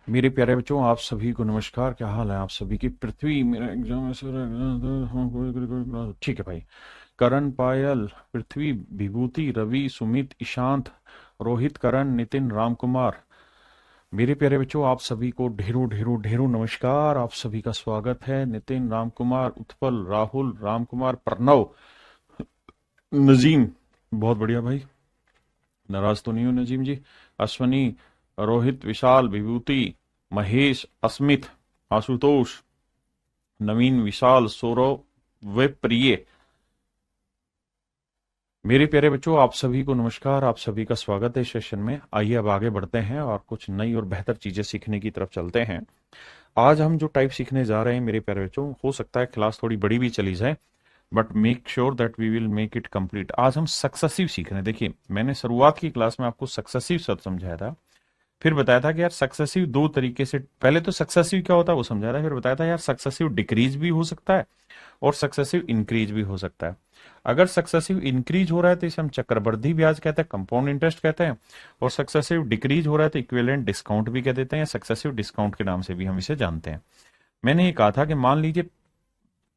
मेरे प्यारे बच्चों, आप सभी को नमस्कार। क्या हाल है आप सभी की? पृथ्वी, मेरा एग्जाम ऐसे ठीक है भाई। करण, पायल, पृथ्वी, विभूति, रवि, सुमित, ईशांत, रोहित, करण, नितिन, रामकुमार। मेरे प्यारे बच्चों, आप सभी को ढेरों ढेरों ढेरों नमस्कार। आप सभी का स्वागत है। नितिन, रामकुमार, उत्पल, राहुल, रामकुमार, प्रणव, नजीम। बहुत बढ़िया भाई। नाराज तो नहीं हो नजीम जी? अश्वनी, रोहित, विशाल, विभूति, महेश, अस्मित, आशुतोष, नवीन, विशाल, सौरव, वे प्रिय। मेरे प्यारे बच्चों, आप सभी को नमस्कार। आप सभी का स्वागत है इस सेशन में। आइए अब आगे बढ़ते हैं और कुछ नई और बेहतर चीजें सीखने की तरफ चलते हैं। आज हम जो टाइप सीखने जा रहे हैं मेरे प्यारे बच्चों, हो सकता है क्लास थोड़ी बड़ी भी चली जाए, but make sure that we will make it complete. आज हम सक्सेसिव सीख रहे हैं। देखिए, मैंने शुरुआत की क्लास में आपको सक्सेसिव शब्द समझाया था, फिर बताया था कि यार सक्सेसिव दो तरीके से, पहले तो सक्सेसिव क्या होता है वो समझाया था, फिर बताया था यार सक्सेसिव डिक्रीज भी हो सकता है और सक्सेसिव इंक्रीज भी हो सकता है। अगर सक्सेसिव इंक्रीज हो रहा है तो इसे हम चक्रवृद्धि ब्याज कहते हैं, कंपाउंड इंटरेस्ट कहते हैं, और सक्सेसिव डिक्रीज हो रहा है तो इक्विवेलेंट डिस्काउंट भी कह देते हैं, सक्सेसिव डिस्काउंट के नाम से भी हम इसे जानते हैं। मैंने ये कहा था कि मान लीजिए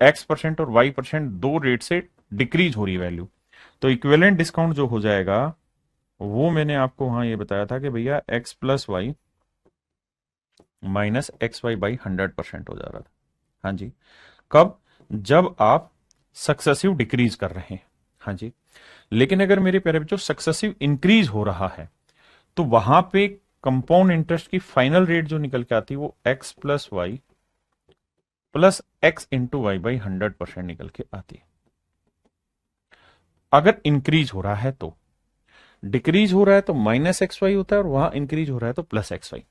X% और Y% दो रेट से डिक्रीज हो रही वैल्यू, तो इक्विवेलेंट डिस्काउंट जो हो जाएगा वो मैंने आपको वहां ये बताया था कि भैया X+Y -XY/100% हो जा रहा था। हाँ जी। कब? जब आप सक्सेसिव डिक्रीज कर रहे हैं। हाँ जी। लेकिन अगर मेरे प्यारे बच्चों सक्सेसिव इंक्रीज हो रहा है तो वहां पे कंपाउंड इंटरेस्ट की फाइनल रेट जो निकल के आती है वो X+Y+X×Y/100% निकल के आती है, अगर इंक्रीज हो रहा है तो। डिक्रीज हो रहा है तो -XY होता है और वहां इंक्रीज हो रहा है तो +XY।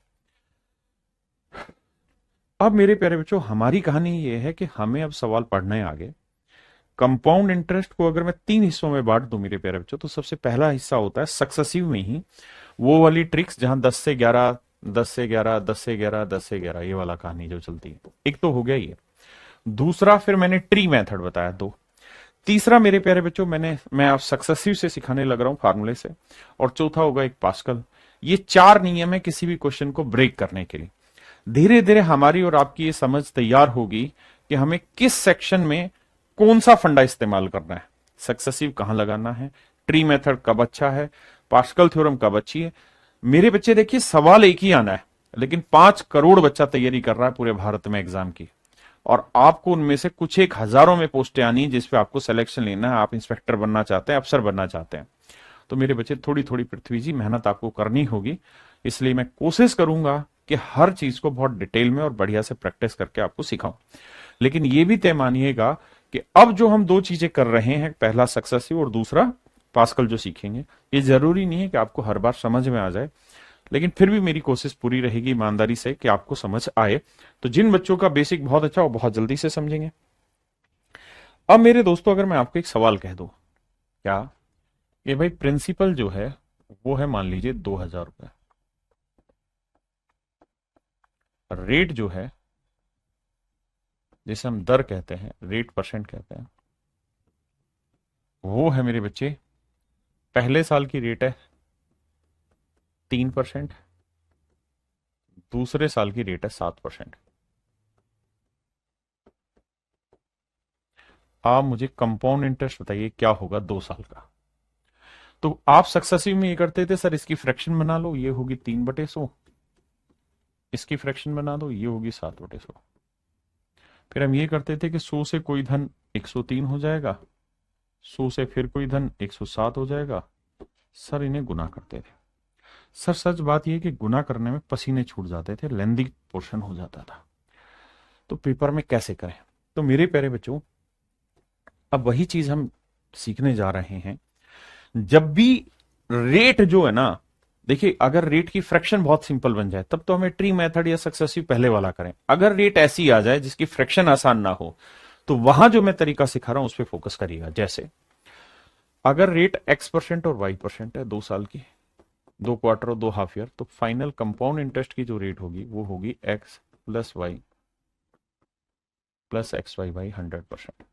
अब मेरे प्यारे बच्चों, हमारी कहानी ये है कि हमें अब सवाल पढ़ना है आगे। कंपाउंड इंटरेस्ट को अगर मैं तीन हिस्सों में बांट दूं मेरे प्यारे बच्चों, तो सबसे पहला हिस्सा होता है सक्सेसिव में ही वो वाली ट्रिक्स जहां 10 से 11, 10 से 11, 10 से 11, 10 से 11, ये वाला कहानी जो चलती है। एक तो हो गया ये। दूसरा, फिर मैंने ट्री मेथड बताया दो। तीसरा मेरे प्यारे बच्चों, मैं आप सक्सेसिव से सिखाने लग रहा हूं, फार्मूले से। और चौथा होगा एक पास्कल। ये चार नियम है किसी भी क्वेश्चन को ब्रेक करने के लिए। धीरे धीरे हमारी और आपकी ये समझ तैयार होगी कि हमें किस सेक्शन में कौन सा फंडा इस्तेमाल करना है, सक्सेसिव कहां लगाना है, ट्री मेथड कब अच्छा है, पास्कल थ्योरम कब अच्छी है। मेरे बच्चे देखिए, सवाल एक ही आना है, लेकिन 5 करोड़ बच्चा तैयारी कर रहा है पूरे भारत में एग्जाम की, और आपको उनमें से कुछ एक हजारों में पोस्टें आनी जिसपे आपको सिलेक्शन लेना है। आप इंस्पेक्टर बनना चाहते हैं, अफसर बनना चाहते हैं, तो मेरे बच्चे थोड़ी थोड़ी पृथ्वी जी मेहनत आपको करनी होगी। इसलिए मैं कोशिश करूंगा कि हर चीज को बहुत डिटेल में और बढ़िया से प्रैक्टिस करके आपको सिखाऊं। लेकिन ये भी तय मानिएगा कि अब जो हम दो चीजें कर रहे हैं, पहला सक्सेसिव और दूसरा पास्कल जो सीखेंगे, ये जरूरी नहीं है कि आपको हर बार समझ में आ जाए, लेकिन फिर भी मेरी कोशिश पूरी रहेगी ईमानदारी से कि आपको समझ आए। तो जिन बच्चों का बेसिक बहुत अच्छा, वो बहुत जल्दी से समझेंगे। अब मेरे दोस्तों, अगर मैं आपको एक सवाल कह दूं, क्या ये भाई प्रिंसिपल जो है वो है मान लीजिए 2,000 रुपए, रेट जो है जिसे हम दर कहते हैं, रेट परसेंट कहते हैं, वो है मेरे बच्चे, पहले साल की रेट है 3%, दूसरे साल की रेट है 7%। आप मुझे कंपाउंड इंटरेस्ट बताइए क्या होगा 2 साल का? तो आप सक्सेसिव में ये करते थे, सर इसकी फ्रैक्शन बना लो, ये होगी 3/100, इसकी फ्रैक्शन बना दो, ये होगी 7/100। फिर हम ये करते थे कि 100 से कोई धन 103 हो जाएगा, 100 से फिर कोई धन 107 हो जाएगा। सर इन्हें गुना करते थे। सर सच बात यह कि गुना करने में पसीने छूट जाते थे, लेंदी पोर्शन हो जाता था, तो पेपर में कैसे करें? तो मेरे प्यारे बच्चों, अब वही चीज हम सीखने जा रहे हैं। जब भी रेट जो है ना, देखिए अगर रेट की फ्रैक्शन बहुत सिंपल बन जाए तब तो हमें ट्री मेथड या सक्सेसिव पहले वाला करें। अगर रेट ऐसी आ जाए जिसकी फ्रैक्शन आसान ना हो, तो वहां जो मैं तरीका सिखा रहा हूं उस पर फोकस करिएगा। जैसे अगर रेट X% और Y% है 2 साल की, 2 क्वार्टर और 2 हाफ ईयर, तो फाइनल कंपाउंड इंटरेस्ट की जो रेट होगी वो होगी X+Y+XY/100%।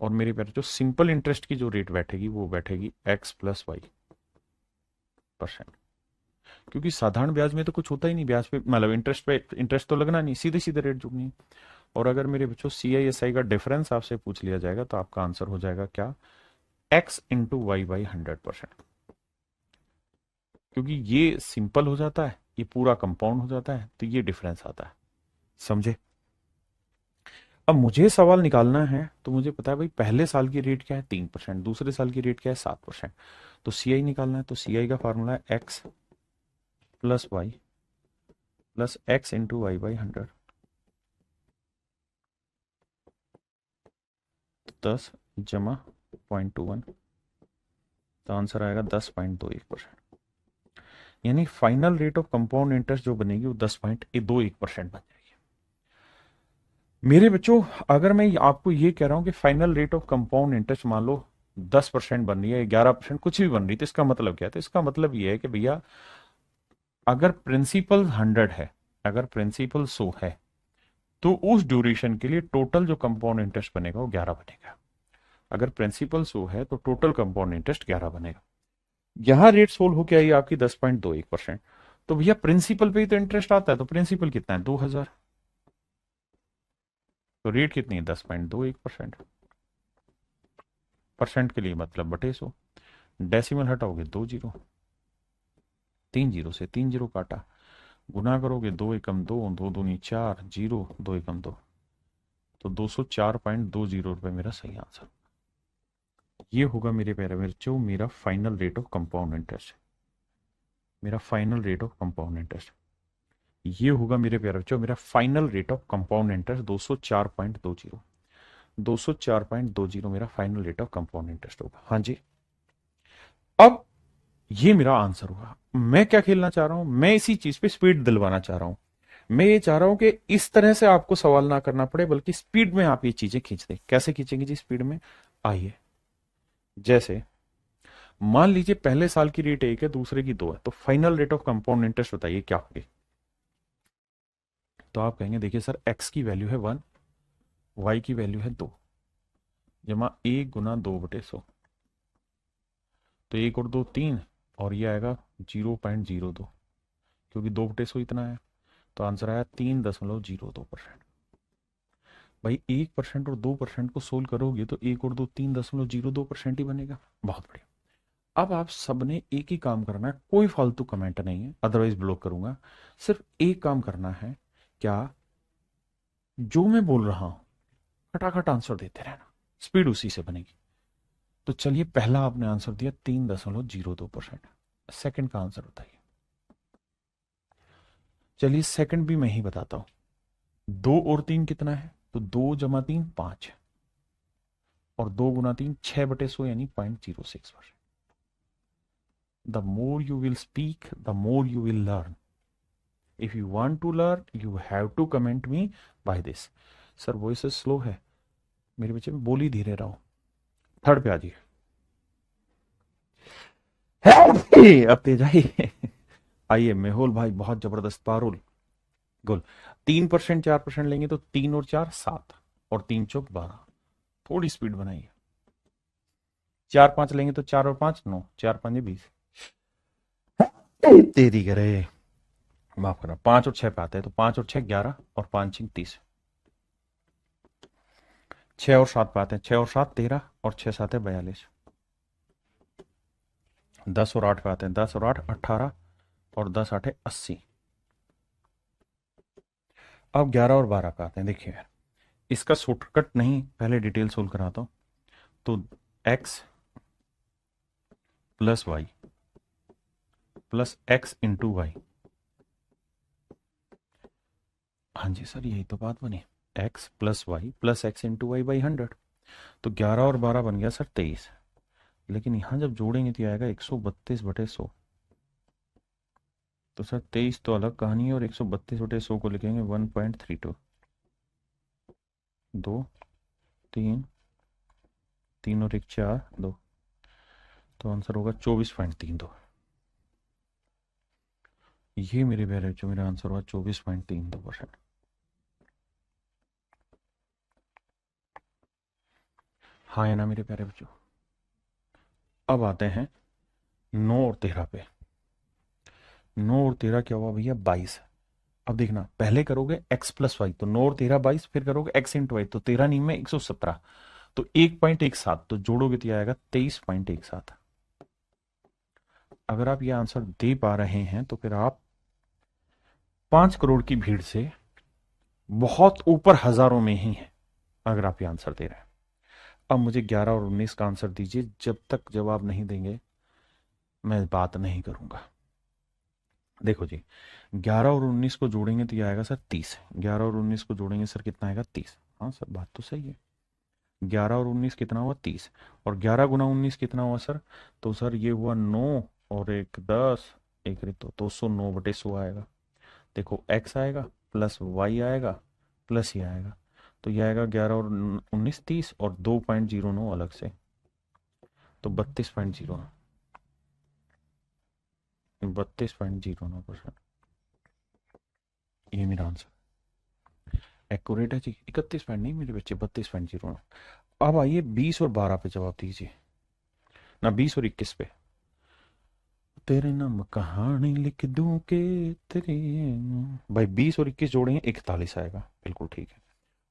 और मेरे प्यारे जो सिंपल इंटरेस्ट की जो रेट बैठेगी वो बैठेगी X+Y%। क्योंकि साधारण ब्याज में तो कुछ होता ही नहीं, ब्याज पे मतलब इंटरेस्ट पे इंटरेस्ट तो लगना नहीं, सीधे सीधे रेट जुड़नी है। और अगर मेरे बच्चों CISI का डिफरेंस आपसे पूछ लिया जाएगा तो आपका आंसर हो जाएगा क्या, x इंटू वाई बाई 100%। क्योंकि ये सिंपल हो जाता है, ये पूरा कंपाउंड हो जाता है, तो ये डिफरेंस आता है। समझे? अब मुझे सवाल निकालना है तो मुझे पता है भाई पहले साल की रेट क्या है 3%, दूसरे साल की रेट क्या है 7%। तो CI निकालना है, तो CI का फॉर्मूला है x plus y plus x into y by 100। 10 जमा 0.21, तो आंसर आएगा 10.21%। यानी final rate of compound interest जो बनेगी वो 10.21% बन जाएगी। मेरे बच्चों, अगर मैं आपको ये कह रहा हूं कि final rate of compound interest मान लो 10% बन रही है, 11%, कुछ भी बन रही है, तो इसका मतलब क्या है? तो इसका मतलब ये है कि भैया अगर प्रिंसिपल 100 है, अगर प्रिंसिपल 100 है, तो उस ड्यूरेशन के लिए टोटल जो कंपाउंड इंटरेस्ट बनेगा वो 11 बनेगा। अगर प्रिंसिपल 100 है तो टोटल कंपाउंड इंटरेस्ट 11 बनेगा। यहां रेट सोल्व होकर आई आपकी 10.21%। तो भैया प्रिंसिपल पे ही तो इंटरेस्ट आता है, तो प्रिंसिपल कितना है 2000, तो रेट कितनी है 10.21%। परसेंट के लिए मतलब बटे 100, डेसिमल हटाओगे 2 जीरो, 3 जीरो से 3 जीरो काटा, गुना करोगे 2 एकम 2, 2 दूनी 4, जीरो 2 एकम 2, तो 204.20 रुपए मेरा सही आंसर। ये होगा मेरे प्यारे बच्चों मेरा final rate of compound interest, मेरा final rate of compound interest. ये होगा मेरे प्यारे बच्चों मेरा final rate of compound interest 204.20, 204.20 मेरा final rate of compound interest होगा। हाँ जी। अब ये मेरा आंसर होगा। मैं क्या खेलना चाह रहा हूं, मैं इसी चीज पे स्पीड दिलवाना चाह रहा हूं। मैं ये चाह रहा हूं कि इस तरह से आपको सवाल ना करना पड़े, बल्कि स्पीड में आप ये चीजें खींच दें। कैसे खींचेंगे जी स्पीड में? आइए, जैसे मान लीजिए पहले साल की रेट 1 है, दूसरे की 2 है, तो final rate of compound interest बताइए क्या होगी? तो आप कहेंगे देखिए सर, एक्स की वैल्यू है 1, वाई की वैल्यू है 2, जमा 1 गुना 2/100, तो 1 और 2 3, और ये आएगा 0.02, क्योंकि 2/100 इतना है, तो आंसर आया 3.02%। भाई 1% और 2% को सोल्व करोगे तो 1 और 2 3.02% ही बनेगा। बहुत बढ़िया। अब आप सबने एक ही काम करना है, कोई फालतू कमेंट नहीं है, अदरवाइज ब्लॉक करूंगा। सिर्फ एक काम करना है, क्या? जो मैं बोल रहा हूं खटाखट आंसर देते रहना, स्पीड उसी से बनेगी। तो चलिए, पहला आपने आंसर दिया 3.02%। सेकंड का आंसर बताइए। चलिए सेकंड भी मैं ही बताता हूं। 2 और 3 कितना है? तो 2 जमा 3 5, और 2 गुना 3 6/100, यानी 0.06%। The more you will speak the more you will learn. If you want to learn you have to comment me by this. Sir voice slow है मेरे बच्चे, में बोली धीरे रहो। थर्ड पे आ जाइए। अब तेज आइए। आइए मेहुल भाई, बहुत जबरदस्त पारुल गुल। 3% 4% लेंगे तो 3 और 4 7, और 3 चौक 12। थोड़ी स्पीड बनाइए। 4 5 लेंगे तो 4 और 5 9, 4 5 20। तेरी करे, माफ करना। 5 और 6 पे आते हैं, तो 5 और 6 11, और 5 6 30। 6 और 7 पे आते हैं, 6 और 7 13, और 6 7 42। 10 और 8 पे आते हैं, 10 और 8 18, और 10 8 80। अब 11 और 12 पे आते हैं। देखिए यार, इसका शॉर्टकट नहीं, पहले डिटेल सोल्व कराता हूं। तो x plus y plus x into y. हाँ जी सर, यही तो बात बनी। x plus y plus x into y by 100। तो 11 और 12 बन गया सर 23। लेकिन यहां जब जोड़ेंगे तो आएगा 132/100। तो सर 23 तो अलग कहानी है, और 132/100 को लिखेंगे 1.32। 2 3, 3 और 1 4 2, तो आंसर होगा 24.32। ये मेरे प्यारे बच्चों मेरा आंसर हुआ 24.32%। हाँ है ना मेरे प्यारे बच्चों? अब आते हैं 9 और 13 पे। 9 और 13 क्या हुआ भैया 22। अब देखना पहले करोगे x प्लस वाई, तो 9 और 13 22, फिर करोगे x इंटू वाई, तो 13 नहीं में 117, तो 1.17, तो जोड़ोगे तो ये आएगा 23.17। अगर आप ये आंसर दे पा रहे हैं तो फिर आप 5 करोड़ की भीड़ से बहुत ऊपर हजारों में ही हैं, अगर आप ये आंसर दे रहे हैं। अब मुझे 11 और 19 का आंसर दीजिए, जब तक जवाब नहीं देंगे मैं बात नहीं करूंगा। देखो जी, 11 और 19 को जोड़ेंगे तो ये आएगा सर 30। 11 और 19 को जोड़ेंगे सर कितना आएगा 30। हाँ सर बात तो सही है। 11 और 19 कितना हुआ 30, और 11 गुना 19 कितना हुआ सर, तो सर ये हुआ 9 और एक 10, एक रे तो 209/100 आएगा। देखो x आएगा प्लस y आएगा प्लस ये आएगा, तो ये आएगा 11 और 19 30 और 2.09 अलग से, तो 32.09%। ये मेरा आंसर एक्यूरेट है जी। 31 पॉइंट नहीं मेरे बच्चे, 32.09। अब आइए 20 और 12 पे जवाब दीजिए, ना 20 और 21 पे। तेरे नाम कहानी लिख दूं के तेरे, भाई 20 और 21 जोड़ेंगे 41 आएगा, बिल्कुल ठीक है।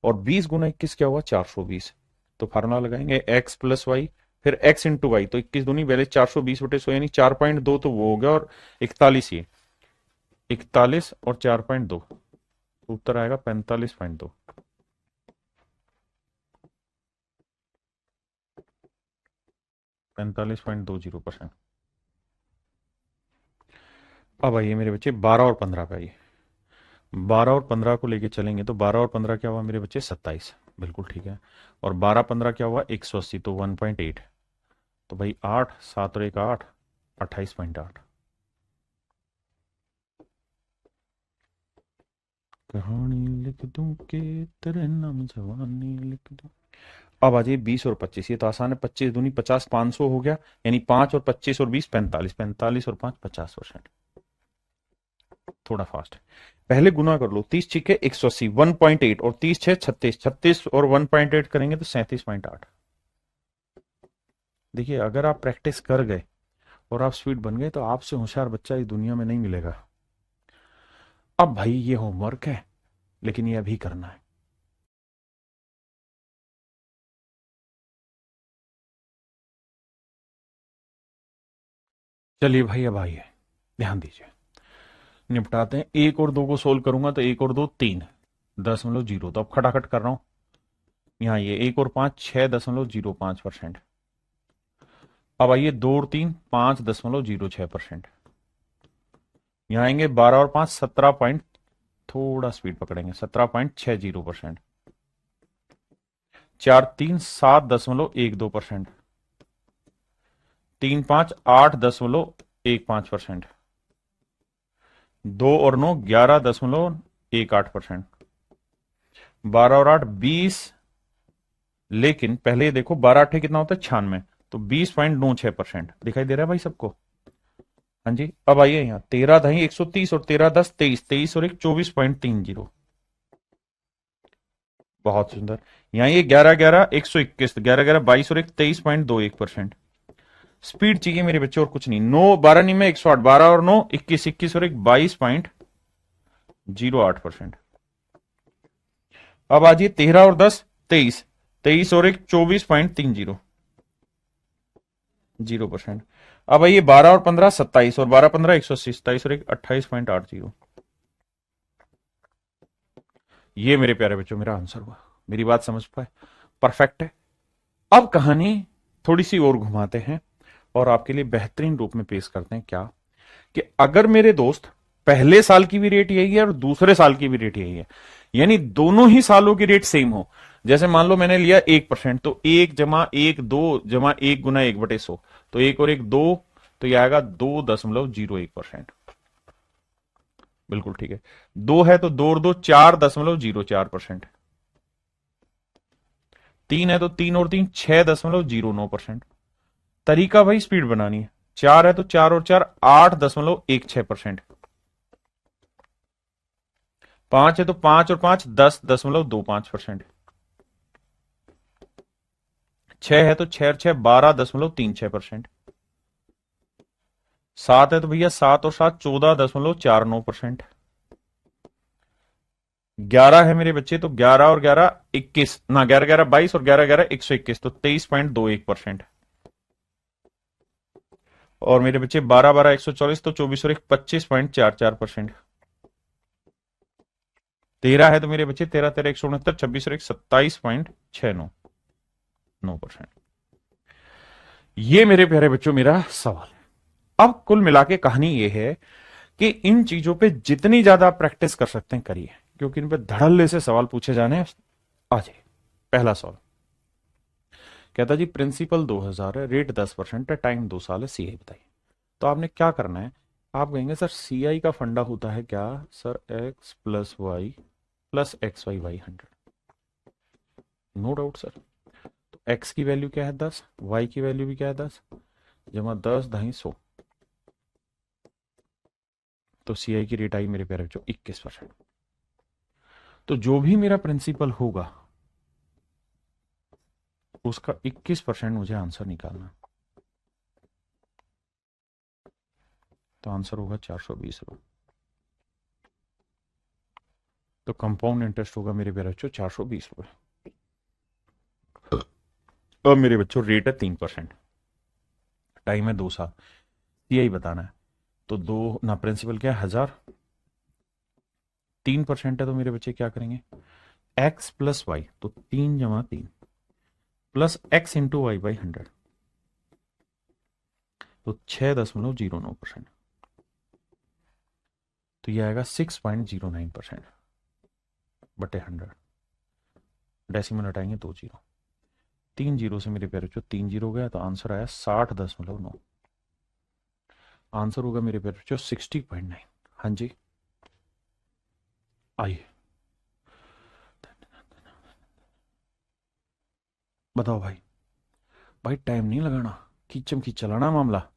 और 20 गुना 21 क्या हुआ 420, तो फार्मूला लगाएंगे x प्लस वाई, फिर x इंटू वाई, तो 21 दूनी पहले 420/100 यानी 4.2, तो वो हो गया, और 41 ये 41 और 4.2, तो उत्तर आएगा 45.2। 45.20%। अब आइए मेरे बच्चे 12 और 15 पे आइए। 12 और 15 को लेके चलेंगे, तो 12 और 15 क्या हुआ मेरे बच्चे 27, बिल्कुल ठीक है। और 12 15 क्या हुआ 180, तो 1.8, तो भाई 8 7 और 1 8, 28.8। कहानी लिख दूं के तेरे नाम जवानी लिख दूं। अब आ जाइए 20 और 25, ये तो आसान है। 25 दूनी 50, 500 हो गया, यानी 5 और 25 और 20 45, 45 और 5 50%। थोड़ा फास्ट है, पहले गुना कर लो। 30 छीके 180 1.8, और 30 छः 36, 36 और 1.8 करेंगे तो 37.8। देखिए अगर आप प्रैक्टिस कर गए और आप स्पीड बन गए तो आपसे होशियार बच्चा इस दुनिया में नहीं मिलेगा। अब भाई ये होमवर्क है, लेकिन ये अभी करना है। चलिए भाई अब आइए, ध्यान दीजिए, निपटाते हैं। 1 और 2 को सोल्व करूंगा तो 1 और 2 3.0, तो अब खटाखट कर रहा हूं। यहाँ ये 1 और 5 6.05%। अब आइए 2 और 3 5.06%। यहाँ आएंगे 12 और 5 17 पॉइंट, थोड़ा स्पीड पकड़ेंगे, 17.60%। 4 3 7.12%। 3 5 8.15%। 2 और 9 11.18%। 12 और 8 20, लेकिन पहले ये देखो 12 8 कितना होता है 96, तो 20.96% दिखाई दे रहा है भाई सबको। हाँ जी, अब आइए यहाँ 13 दही 130 और 13 10 23, 23 और 1 24.30। बहुत सुंदर। यहाँ ये 11 11 121, 11 11 22 और 1 23.21%। स्पीड चाहिए मेरे बच्चे और कुछ नहीं। 9 12 नहीं में 108, 12 और 9 21, 21 और 1 22.08%। अब आ जाइए 13 और 10 23, 23 और 1 24.30%। अब आइए 12 और 15 27, और 12 15 180, 27 और 1 28.80। ये मेरे प्यारे बच्चों मेरा आंसर हुआ। मेरी बात समझ पाए, परफेक्ट है। अब कहानी थोड़ी सी और घुमाते हैं और आपके लिए बेहतरीन रूप में पेश करते हैं। क्या कि अगर मेरे दोस्त पहले साल की भी रेट यही है और दूसरे साल की भी रेट यही है, यानी दोनों ही सालों की रेट सेम हो। जैसे मान लो मैंने लिया 1%, तो 1 जमा 1 2 जमा 1 गुना 1/100, तो 1 और 1 2, तो यह आएगा 2.01%। बिल्कुल ठीक है। 2 है तो 2 और 2 4.04%। 3 है तो 3 और 3 6.09%। तरीका भाई स्पीड बनानी है। 4 है तो 4 और 4 8.16%। 5 है तो 5 और 5 10.25%। 6 है तो 6 और 6 12.36%। 7 है तो भैया 7 और 7 14.49%। 11 है मेरे बच्चे, तो 11 और 11 21, ना 11 11 22 और 11 11 121, तो 23.21%। और मेरे बच्चे 12 12 144, तो 24 और 1 25.44%। 13 है तो मेरे बच्चे 13 13 169, 26 और 1 27.69%। ये मेरे प्यारे बच्चों मेरा सवाल है। अब कुल मिला के कहानी ये है कि इन चीजों पे जितनी ज्यादा आप प्रैक्टिस कर सकते हैं करिए, क्योंकि इन पे धड़ल्ले से सवाल पूछे जाने हैं। आ जाइए, पहला सवाल कहता जी प्रिंसिपल 2000 है, रेट 10% है, टाइम 2 साल है, सीआई बताइए। तो आपने क्या करना है, आप कहेंगे सर सीआई का फंडा होता है क्या, sir x plus y plus x y y 100। No doubt sir. तो एक्स की वैल्यू क्या है 10, वाई की वैल्यू भी क्या है 10, जमा 10 250, तो सीआई की रेट आई मेरे प्यारे बच्चों 21%। तो जो भी मेरा प्रिंसिपल होगा उसका 21% मुझे आंसर निकालना। तो आंसर होगा 420 रुपये। तो कंपाउंड इंटरेस्ट होगा मेरे प्यारे बच्चों 420 रुपये। अब मेरे बच्चों रेट है 3%, टाइम है 2 साल, सीआई बताना है। तो दो ना प्रिंसिपल क्या है 1000, 3% है तो मेरे बच्चे क्या करेंगे, एक्स प्लस वाई, तो 3 जमा 3 plus x into y by 100, तो 6.09%। तो ये आएगा 6.09% बटे 100। डेसिमल हटाएंगे 2 जीरो, 3 जीरो से मेरे प्यारे बच्चों 3 जीरो गया, तो आंसर आया 60.9। आंसर होगा मेरे प्यारे बच्चों 60.9। हाँ जी, आइए बताओ भाई। भाई टाइम नहीं लगाना, खींचम खींच चलाना मामला।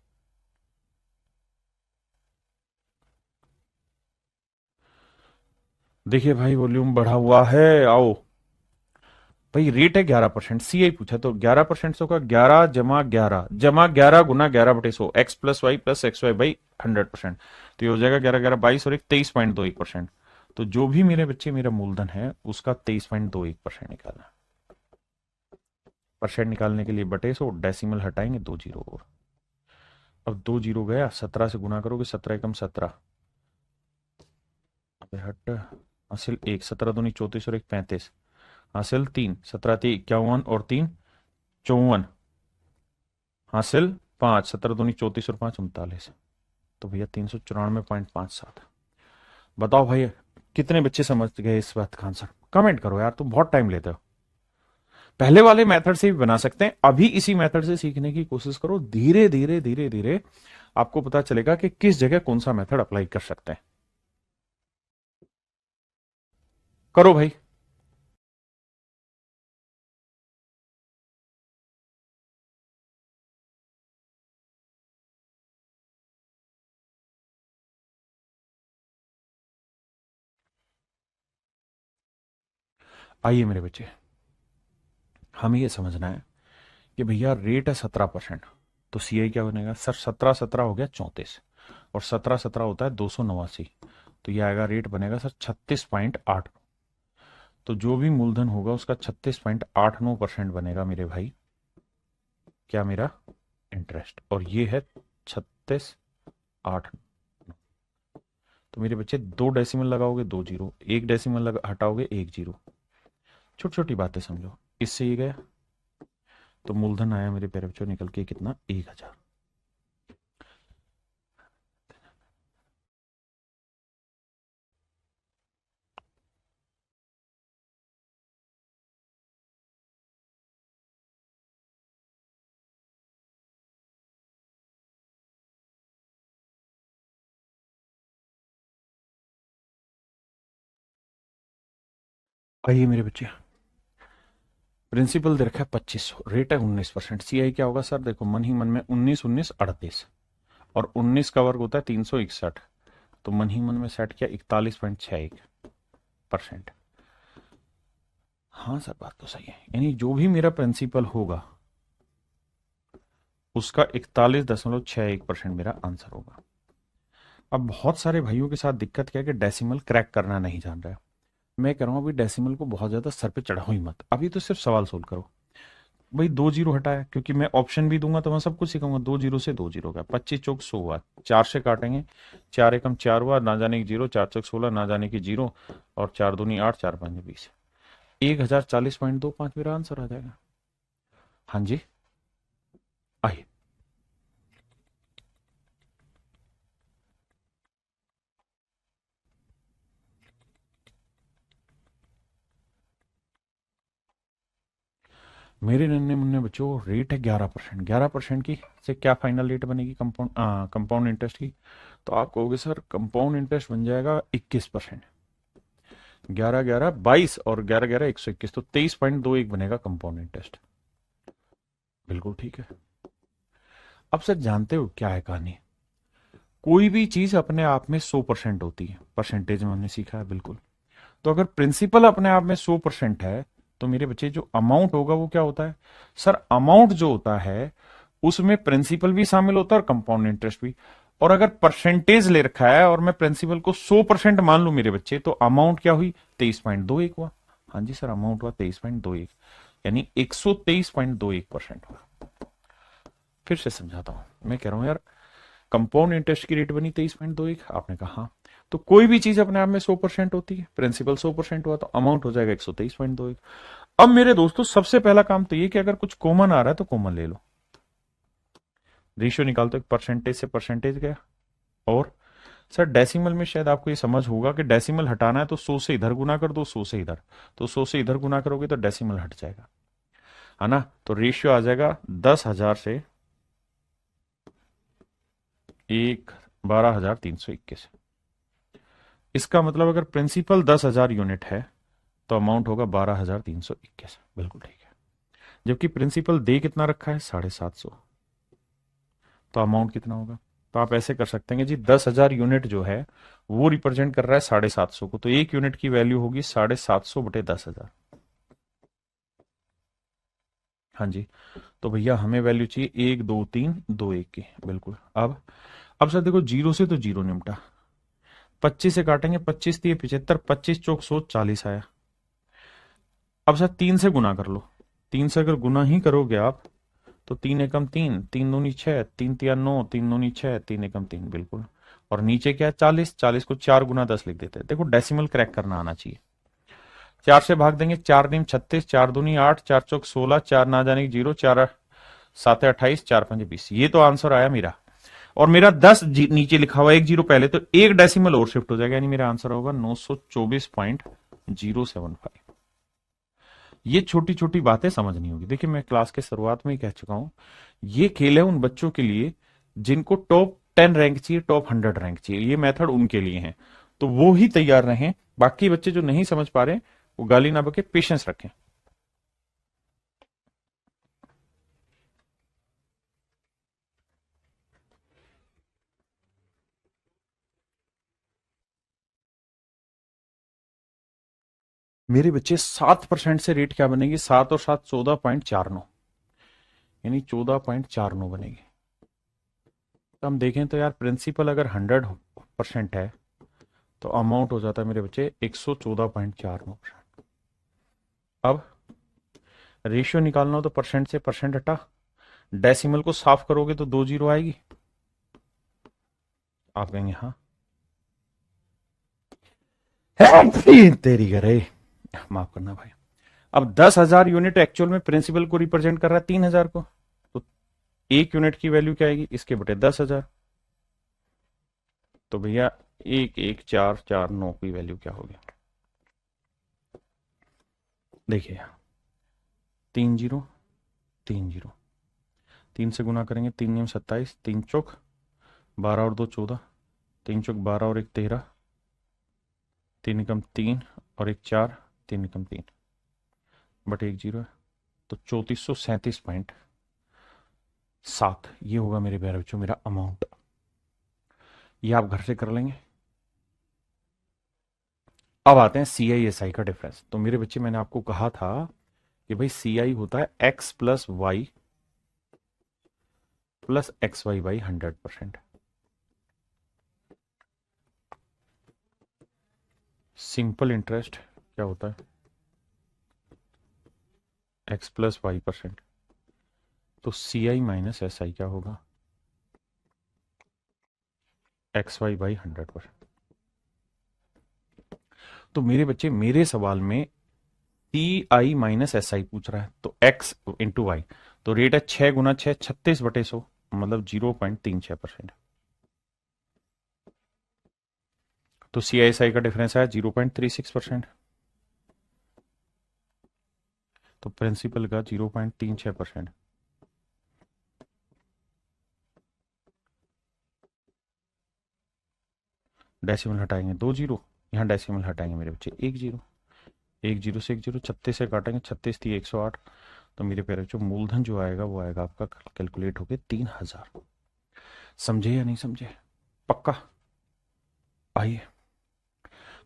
देखिए भाई वॉल्यूम बढ़ा हुआ है, आओ। भाई रेट है 11%, सीआई पूछा, तो 11% से होगा 11 जमा 11 एक्स प्लस वाई बाई 100%। तो ये हो जाएगा 11 11 22 और 23.21%। तो जो भी मेरे बच्चे मेरा मूलधन है उसका 23.21% निकालना। परसेंट निकालने के लिए बटे सो डेसिमल हटाएंगे 2 जीरो और। अब 2 जीरो गया, 17 से गुना करोगे, 17 एकम 17, हट हासिल 1, 17 दूनी 34 और 1 35, हासिल 3, 17 3 51 और 3 54, हासिल 5, 17 दूनी 34 और 5 39। तो भैया 394.57। बताओ भाई कितने बच्चे समझ गए इस बात का आंसर, कमेंट करो यार, तुम बहुत टाइम लेते हो। पहले वाले मेथड से भी बना सकते हैं, अभी इसी मेथड से सीखने की कोशिश करो, धीरे धीरे धीरे धीरे आपको पता चलेगा कि किस जगह कौन सा मेथड अप्लाई कर सकते हैं। करो भाई। आइए मेरे बच्चे, हमें यह समझना है कि भैया रेट है 17%, तो सीआई क्या बनेगा सर, 17 17 हो गया 34, और 17 17 होता है 289, तो यह आएगा रेट बनेगा सर 36.8। तो जो भी मूलधन होगा उसका 36.89% बनेगा मेरे भाई, क्या मेरा इंटरेस्ट, और ये है 36.8। तो मेरे बच्चे 2 डेसिमल लगाओगे 2 जीरो, 1 डेसिमल हटाओगे 1 जीरो, छोटी छोटी बातें समझो। इससे ये गया, तो मूलधन आया मेरे प्यारे बच्चों निकल के कितना, 1000। आइए मेरे बच्चे, प्रिंसिपल दे रखा है 2500, रेट है 19%, सीआई क्या होगा सर, देखो मन ही मन में 19 19 38, और 19 का वर्ग होता है 361, तो मन ही मन में सेट किया 41.61%। हाँ सर बात तो सही है, यानी जो भी मेरा प्रिंसिपल होगा उसका 41.61% मेरा आंसर होगा। अब बहुत सारे भाइयों के साथ दिक्कत क्या है कि डेसिमल क्रैक करना नहीं जान रहा है। मैं कह रहा हूँ अभी डेसिमल को बहुत ज्यादा सर पे चढ़ाओ ही मत, अभी तो सिर्फ सवाल सोल्व करो। भाई दो जीरो हटाया, क्योंकि मैं ऑप्शन भी दूंगा तो मैं सब कुछ सिखाऊंगा। दो जीरो से दो जीरो का 25 चौक 100 हुआ, चार से काटेंगे, चार एकम चार हुआ, ना जाने की जीरो, चार चौक 16, ना जाने की जीरो, और चार दूनी 8, चार पाँच 20, 1040.25 मेरा आंसर आ जाएगा। हाँ जी, आइए। मेरे नन्हे मुन्ने बच्चों, रेट है 11%। 11% की से क्या फाइनल रेट बनेगी कंपाउंड इंटरेस्ट की? तो आप कहोगे सर कंपाउंड इंटरेस्ट बन जाएगा 21%। 11 11 22 और 11 11 121, तो 23.21 बनेगा कंपाउंड इंटरेस्ट। बिल्कुल ठीक है। अब सर जानते हो क्या है कहानी? कोई भी चीज अपने आप में 100% होती है, परसेंटेज में हमने सीखा है बिल्कुल। तो अगर प्रिंसिपल अपने आप में 100% है, तो मेरे बच्चे जो अमाउंट होगा वो क्या होता है? सर अमाउंट जो होता है उसमें प्रिंसिपल भी शामिल होता है और कंपाउंड इंटरेस्ट भी। और अगर परसेंटेज ले रखा है और मैं प्रिंसिपल को 100% मान लू मेरे बच्चे, तो अमाउंट क्या हुई? 23.21 हुआ। हाँ जी सर, अमाउंट हुआ 23.21, यानी 123.21% हुआ। फिर से समझाता हूं, मैं कह रहा हूं यार कंपाउंड इंटरेस्ट की रेट बनी 23.21, आपने कहा हाँ। तो कोई भी चीज अपने आप में 100% होती है, प्रिंसिपल 100% हुआ तो अमाउंट हो जाएगा 123.21। अब मेरे दोस्तों सबसे पहला काम तो ये कि अगर कुछ कॉमन आ रहा है तो कॉमन ले लो। रेशियो निकाल, तो एक परसेंटेज से परसेंटेज गया। और सर डेसिमल में शायद आपको ये समझ होगा कि डेसिमल हटाना है तो 100 से इधर गुना कर दो, 100 से इधर। तो 100 से इधर गुना करोगे तो डेसिमल हट जाएगा, है ना? तो रेशियो आ जाएगा 10,000 से एक 12,321। इसका मतलब अगर प्रिंसिपल 10,000 यूनिट है तो अमाउंट होगा 12,321। बिल्कुल ठीक है। जबकि प्रिंसिपल दे कितना रखा है? 750। तो अमाउंट कितना होगा? तो आप ऐसे कर सकते हैं कि जी 10,000 यूनिट जो है वो रिप्रेजेंट कर रहा है 750 को, तो एक यूनिट की वैल्यू होगी 750 बटे 10,000। हाँ जी। तो भैया हमें वैल्यू चाहिए 1 2 3 2 1 की। बिल्कुल। अब सर देखो, जीरो से तो जीरो निपटा, 25 से काटेंगे, 25 दिए 75, 25 चौक 100, 40 आया। अब सर तीन से गुना कर लो। तीन से अगर गुना ही करोगे आप, तो तीन एकम तीन, तीन दूनी छह, तीन तिया नौ, तीन दूनी छह, तीन एकम तीन। बिल्कुल। और नीचे क्या है? 40। 40 को 4 गुना 10 लिख देते हैं। देखो डेसिमल क्रैक करना आना चाहिए। चार से भाग देंगे, चार नीम 36, चार दूनी 8, चार चौक 16, चार ना जाने की जीरो, चार सात 28, चार पंजे 20। ये तो आंसर आया मेरा। और मेरा 10 नीचे लिखा हुआ, एक जीरो पहले, तो एक डेसिमल और शिफ्ट हो जाएगा, यानी मेरा आंसर होगा 924.075। ये छोटी छोटी बातें समझनी होगी। देखिए मैं क्लास के शुरुआत में ही कह चुका हूं, ये खेल है उन बच्चों के लिए जिनको टॉप 10 रैंक चाहिए, टॉप 100 रैंक चाहिए। ये मेथड उनके लिए है, तो वो ही तैयार रहें। बाकी बच्चे जो नहीं समझ पा रहे वो गाली ना बके, पेशेंस रखें। मेरे बच्चे 7% से रेट क्या बनेगी? 7 और 7 14.49, यानी 14.49 बनेगी। तो हम देखें तो यार प्रिंसिपल अगर 100% है तो अमाउंट हो जाता है मेरे बच्चे 114.49%। अब रेशियो निकालना हो तो परसेंट से परसेंट हटा, डेसिमल को साफ करोगे तो दो जीरो आएगी। आप कहेंगे हाँ तेरी करे, माफ करना भाई। अब 10,000 यूनिट एक्चुअल में प्रिंसिपल को रिप्रेजेंट कर रहा है 3,000 को, तो एक यूनिट की वैल्यू क्या आएगी? इसके बटे 10,000। तो भैया 1 1 4 4 9 की वैल्यू क्या होगी? देखिए, 3 0 3 0, 3 से गुना करेंगे, 3 9 27, 3 चौक 12 और 2 14, 3 चौक 12 और 1 13, 3 एकम 3 और 1 4, 3 एकम 3 बटे 1 0 है। तो 3437.7 ये होगा मेरे प्यारे बच्चों मेरा अमाउंट। ये आप घर से कर लेंगे। अब आते हैं CI SI का डिफरेंस। तो मेरे बच्चे मैंने आपको कहा था कि भाई CI होता है X plus y plus x y by 100%। Simple interest क्या होता है? X plus y percent. तो C I minus S I क्या होगा? X y by 100%। तो मेरे बच्चे मेरे सवाल में सी आई माइनस एस आई पूछ रहा है, तो एक्स इंटू वाई, तो रेट है 6 × 6 36/100, मतलब 0.36%। तो सी आई एस आई का डिफरेंस आया 0.36%। तो प्रिंसिपल का 0.36%। डेसिमल हटाएंगे 2 जीरो, यहाँ डेसिमल हटाएंगे मेरे बच्चे 1 जीरो, 1 जीरो से 1 जीरो, 36 से काटेंगे, 36 थी 108। तो मेरे प्यारे बच्चों मूलधन जो आएगा वो आएगा आपका कैलकुलेट होके 3000। समझे या नहीं समझे? पक्का? आइए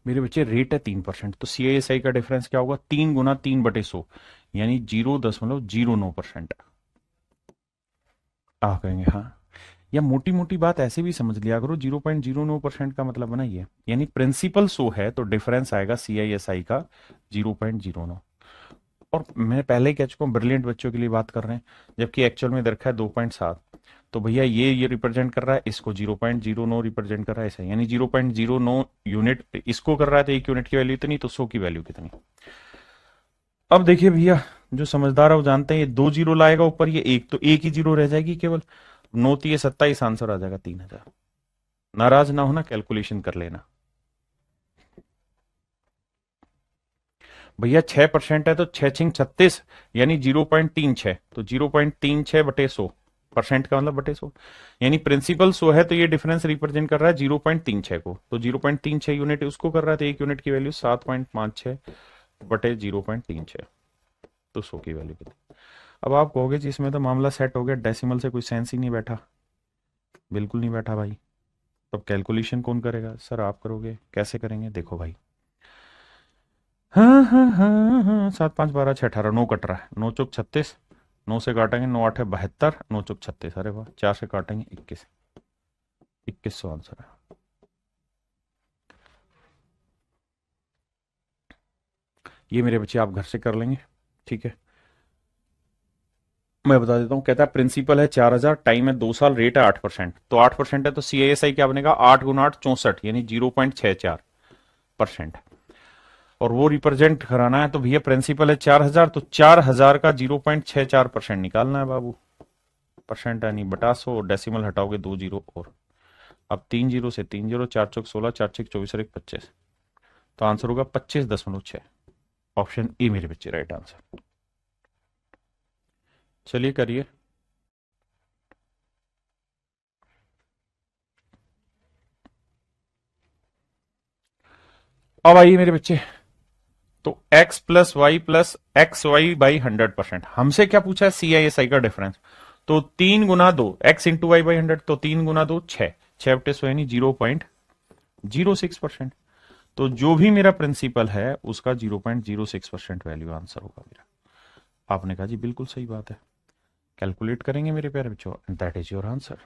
मेरे बच्चे, रेट है 3%, तो सी आई एस आई का डिफरेंस क्या होगा? 3 × 3/100, यानी 0.09%। आप कहेंगे हाँ, या मोटी मोटी बात ऐसे भी समझ लिया करो, 0.09% का मतलब बना ये, यानी प्रिंसिपल 100 है तो डिफरेंस आएगा सी आई एस आई का 0.09। और मैं पहले ही कह चुका हूँ ब्रिलियंट बच्चों के लिए बात कर रहे हैं, जबकि एक्चुअल में दरखा है 2.7। तो भैया ये रिप्रेजेंट कर रहा है, इसको 0.09 रिप्रेजेंट कर रहा है, ऐसा यानी 0.09 यूनिट इसको कर रहा है, तो 1 यूनिट की वैल्यू इतनी, तो 100 की वैल्यू कितनी। अब देखिए भैया, जो समझदार है वो जानते हैं ये 2 जीरो लाएगा ऊपर, ये एक, तो एक ही जीरो रह जाएगी केवल, 9×3 = 27, आंसर आ जाएगा 3000। नाराज ना होना, कैलकुलेशन कर लेना भैया। 6% है तो 6×6 = 36, यानी 0.36, तो 0.36/100, परसेंट का मतलब बटे 100, यानी प्रिंसिपल 100 है तो ये डिफरेंस रिप्रेजेंट कर रहा है 0.36 को, तो 0.36 यूनिट उसको कर रहा है, तो 1 यूनिट की वैल्यू 7.56/0.36, तो 100 की वैल्यू कितनी। अब आप कहोगे जी इसमें तो मामला सेट हो गया, डेसिमल से कोई सेंस ही नहीं बैठा। बिल्कुल नहीं बैठा भाई। तब कैलकुलेशन कौन करेगा? सर आप करोगे। कैसे करेंगे? देखो भाई, हाँ हाँ हाँ हाँ, 7×5 = 12, 6×18, 9 कट रहा है, 9×4 = 36, 9 से काटेंगे 9×8 = 72, 9×4 = 36, अरे वाह, 4 से काटेंगे 21, 2100 आंसर है। ये मेरे बच्चे आप घर से कर लेंगे, ठीक है। मैं बता देता हूँ, कहता है प्रिंसिपल है 4000, टाइम है 2 साल, रेट है 8%, तो 8% है तो सी आई एस आई क्या बनेगा? 8×8 = 64, यानी 0.64%। और वो रिप्रेजेंट कराना है तो भैया प्रिंसिपल है 4000, तो 4000 का 0.64% निकालना है बाबू। परसेंट है नहीं, बटा 100, डेसिमल हटाओगे 2 जीरो और। अब 3 जीरो से 3 जीरो, 4×4 = 16, 4×6 = 24 और 1 25, तो आंसर होगा 25.6। ऑप्शन ए मेरे बच्चे राइट आंसर। चलिए करिए। अब आइए मेरे बच्चे, तो x + y + x y/100%, हमसे क्या पूछा है? सी आई एस आई का डिफरेंस। तो 3×2, x इंटू वाई बाई 100, तो 3×2 6, 6/100 यानी 0.06%। तो जो भी मेरा प्रिंसिपल है उसका 0.06% वैल्यू आंसर होगा मेरा। आपने कहा जी बिल्कुल सही बात है, कैलकुलेट करेंगे मेरे प्यारे बच्चों, दैट इज योर आंसर।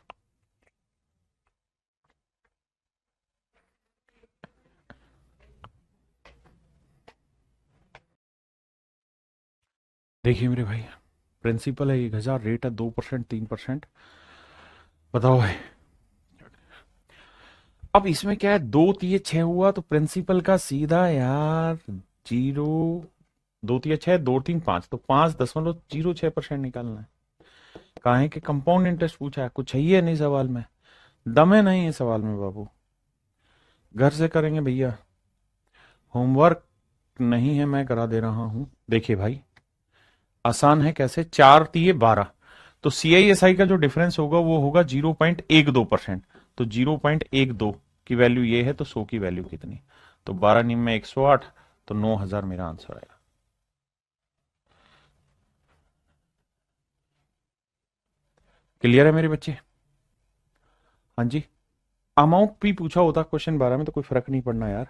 देखिए मेरे भाई, प्रिंसिपल है 1000, रेट है 2%, 3%। बताओ भाई, अब इसमें क्या है, 2×3 = 6 हुआ, तो प्रिंसिपल का सीधा यार जीरो, 2×3 = 6, 2×3 = 5, तो 5.06% निकालना है। कहा है कि कंपाउंड इंटरेस्ट पूछा है, कुछ चाहिए नहीं सवाल में, दम है नहीं है सवाल में बाबू। घर से करेंगे भैया, होमवर्क नहीं है, मैं करा दे रहा हूं। देखिए भाई, आसान है, कैसे? 4×3 = 12, तो सी आई एस आई का जो डिफरेंस होगा वो होगा 0.12%, तो 0.12 की वैल्यू ये है, तो 100 की वैल्यू कितनी? तो 12×9 = 108, तो 9000 मेरा आंसर आएगा। क्लियर है मेरे बच्चे? हाँ जी। अमाउंट भी पूछा होता क्वेश्चन 12 में तो कोई फर्क नहीं पड़ना यार,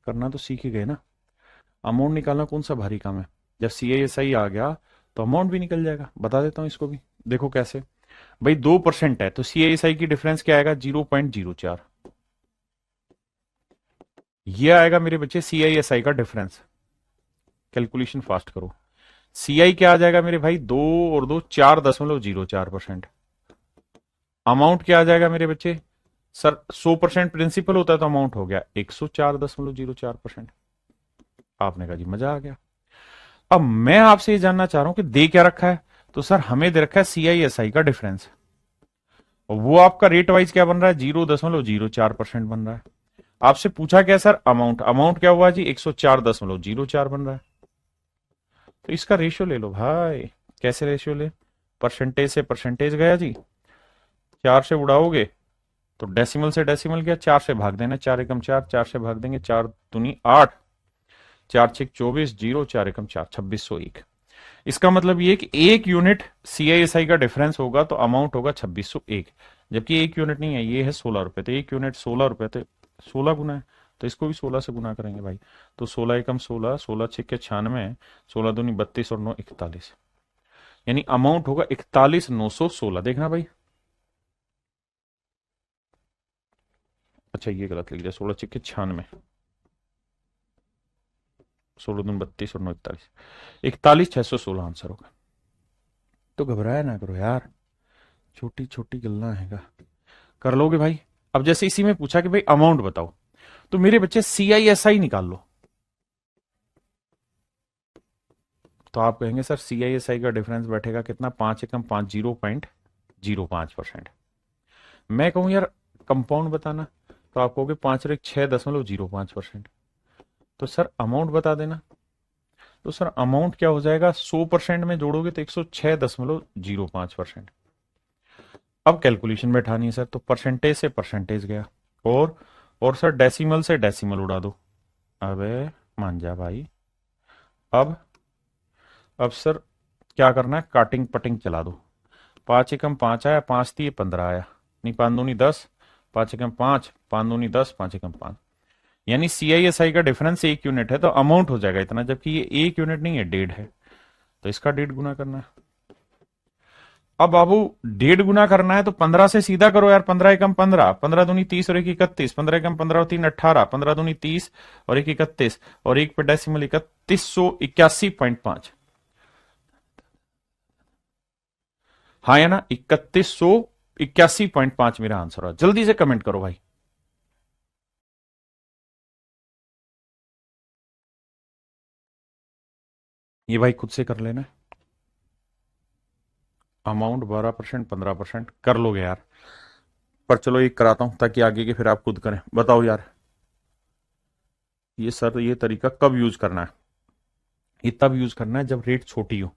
करना तो सीख ही गए ना। अमाउंट निकालना कौन सा भारी काम है? जब सी आई एस आई आ गया तो अमाउंट भी निकल जाएगा। बता देता हूं इसको भी, देखो कैसे। भाई 2% है तो सीआईएसआई की डिफरेंस क्या आएगा? 0.04। ये आएगा मेरे बच्चे सीआईएसआई का डिफरेंस। कैलकुलेशन फास्ट करो। सीआई क्या आ जाएगा मेरे भाई? 2 और 2 4.04%। अमाउंट क्या आ जाएगा मेरे बच्चे? सर 100% प्रिंसिपल होता है तो अमाउंट हो गया 104.04%। आपने कहा जी मजा आ गया। अब मैं आपसे ये जानना चाह रहा हूं कि दे क्या रखा है? तो सर हमें दे रखा है सीआईएसआई का डिफरेंस, और वो आपका रेट वाइज क्या बन रहा है? 0.04% बन रहा है। आपसे पूछा क्या सर? अमाउंट। अमाउंट क्या हुआ जी? 104.04 बन रहा है। तो इसका रेशियो ले लो भाई। कैसे रेशियो ले? परसेंटेज से परसेंटेज गया जी, 4 से उड़ाओगे तो डेसिमल से डेसिमल गया, 4 से भाग देना, 4 एकम 4, 4 से भाग देंगे, 4 दूनी 8, 4 6 24, 0 4 एकम 4, 2601। इसका मतलब ये कि एक यूनिट सीआईएसआई का डिफरेंस होगा तो अमाउंट होगा 2601। जबकि एक यूनिट नहीं है, ये है 16 रुपए, तो एक यूनिट 16 रुपए, तो 16 गुना है, तो इसको भी 16 से गुना करेंगे भाई। तो 16 एकम 16, 16 6 96, 16 दूनी 32 और 9 41, यानी अमाउंट होगा 41,916। देखना भाई, अच्छा ये गलत लिख दिया, 16 6 96, 16 दूनी 32 और 9 41, 41,616 आंसर होगा। तो घबराया ना करो यार, छोटी छोटी गलना है, कर लोगे भाई। अब जैसे इसी में पूछा कि भाई अमाउंट बताओ, तो मेरे बच्चे सीआईएसआई निकाल लो। तो आप कहेंगे सर सीआईएसआई का डिफरेंस बैठेगा कितना? 5 एकम 5, 0.05%। मैं कहूं यार कंपाउंड बताना, तो आप कहोगे 5 और 1 6.05%। तो सर अमाउंट बता देना। तो सर अमाउंट क्या हो जाएगा? 100% में जोड़ोगे तो 106.05%। अब कैलकुलेशन बैठानी है सर, तो परसेंटेज से परसेंटेज गया, और सर डेसिमल से डेसिमल उड़ा दो। अबे मान जा भाई। अब अब सर क्या करना है? काटिंग पटिंग चला दो। 5 एकम 5 आया, 5 3 15 आया, नहीं 5 दूनी 10, 5 एकम 5, 5 दूनी 10, 5 एकम 5, यानी सीआईएसआई का डिफरेंस 1 यूनिट है तो अमाउंट हो जाएगा इतना, जबकि ये 1 यूनिट नहीं है, 1.5 है, तो इसका 1.5 गुना करना है। अब बाबू 1.5 गुना करना है तो 15 से सीधा करो यार। 15 एकम 15, 15 दूनी 30 और 1 31, 15 एकम 15 और 3 18, 15 दूनी 30 और 1 31, और एक पे डेसिमल 3181.5। हाँ या ना? 3181.5 मेरा आंसर है। जल्दी से कमेंट करो भाई। ये भाई खुद से कर लेना। अमाउंट 12%, 15% कर लोगे यार, पर चलो एक कराता हूं ताकि आगे के फिर आप खुद करें। बताओ यार, ये सर ये तरीका कब यूज करना है? ये तब यूज करना है जब रेट छोटी हो,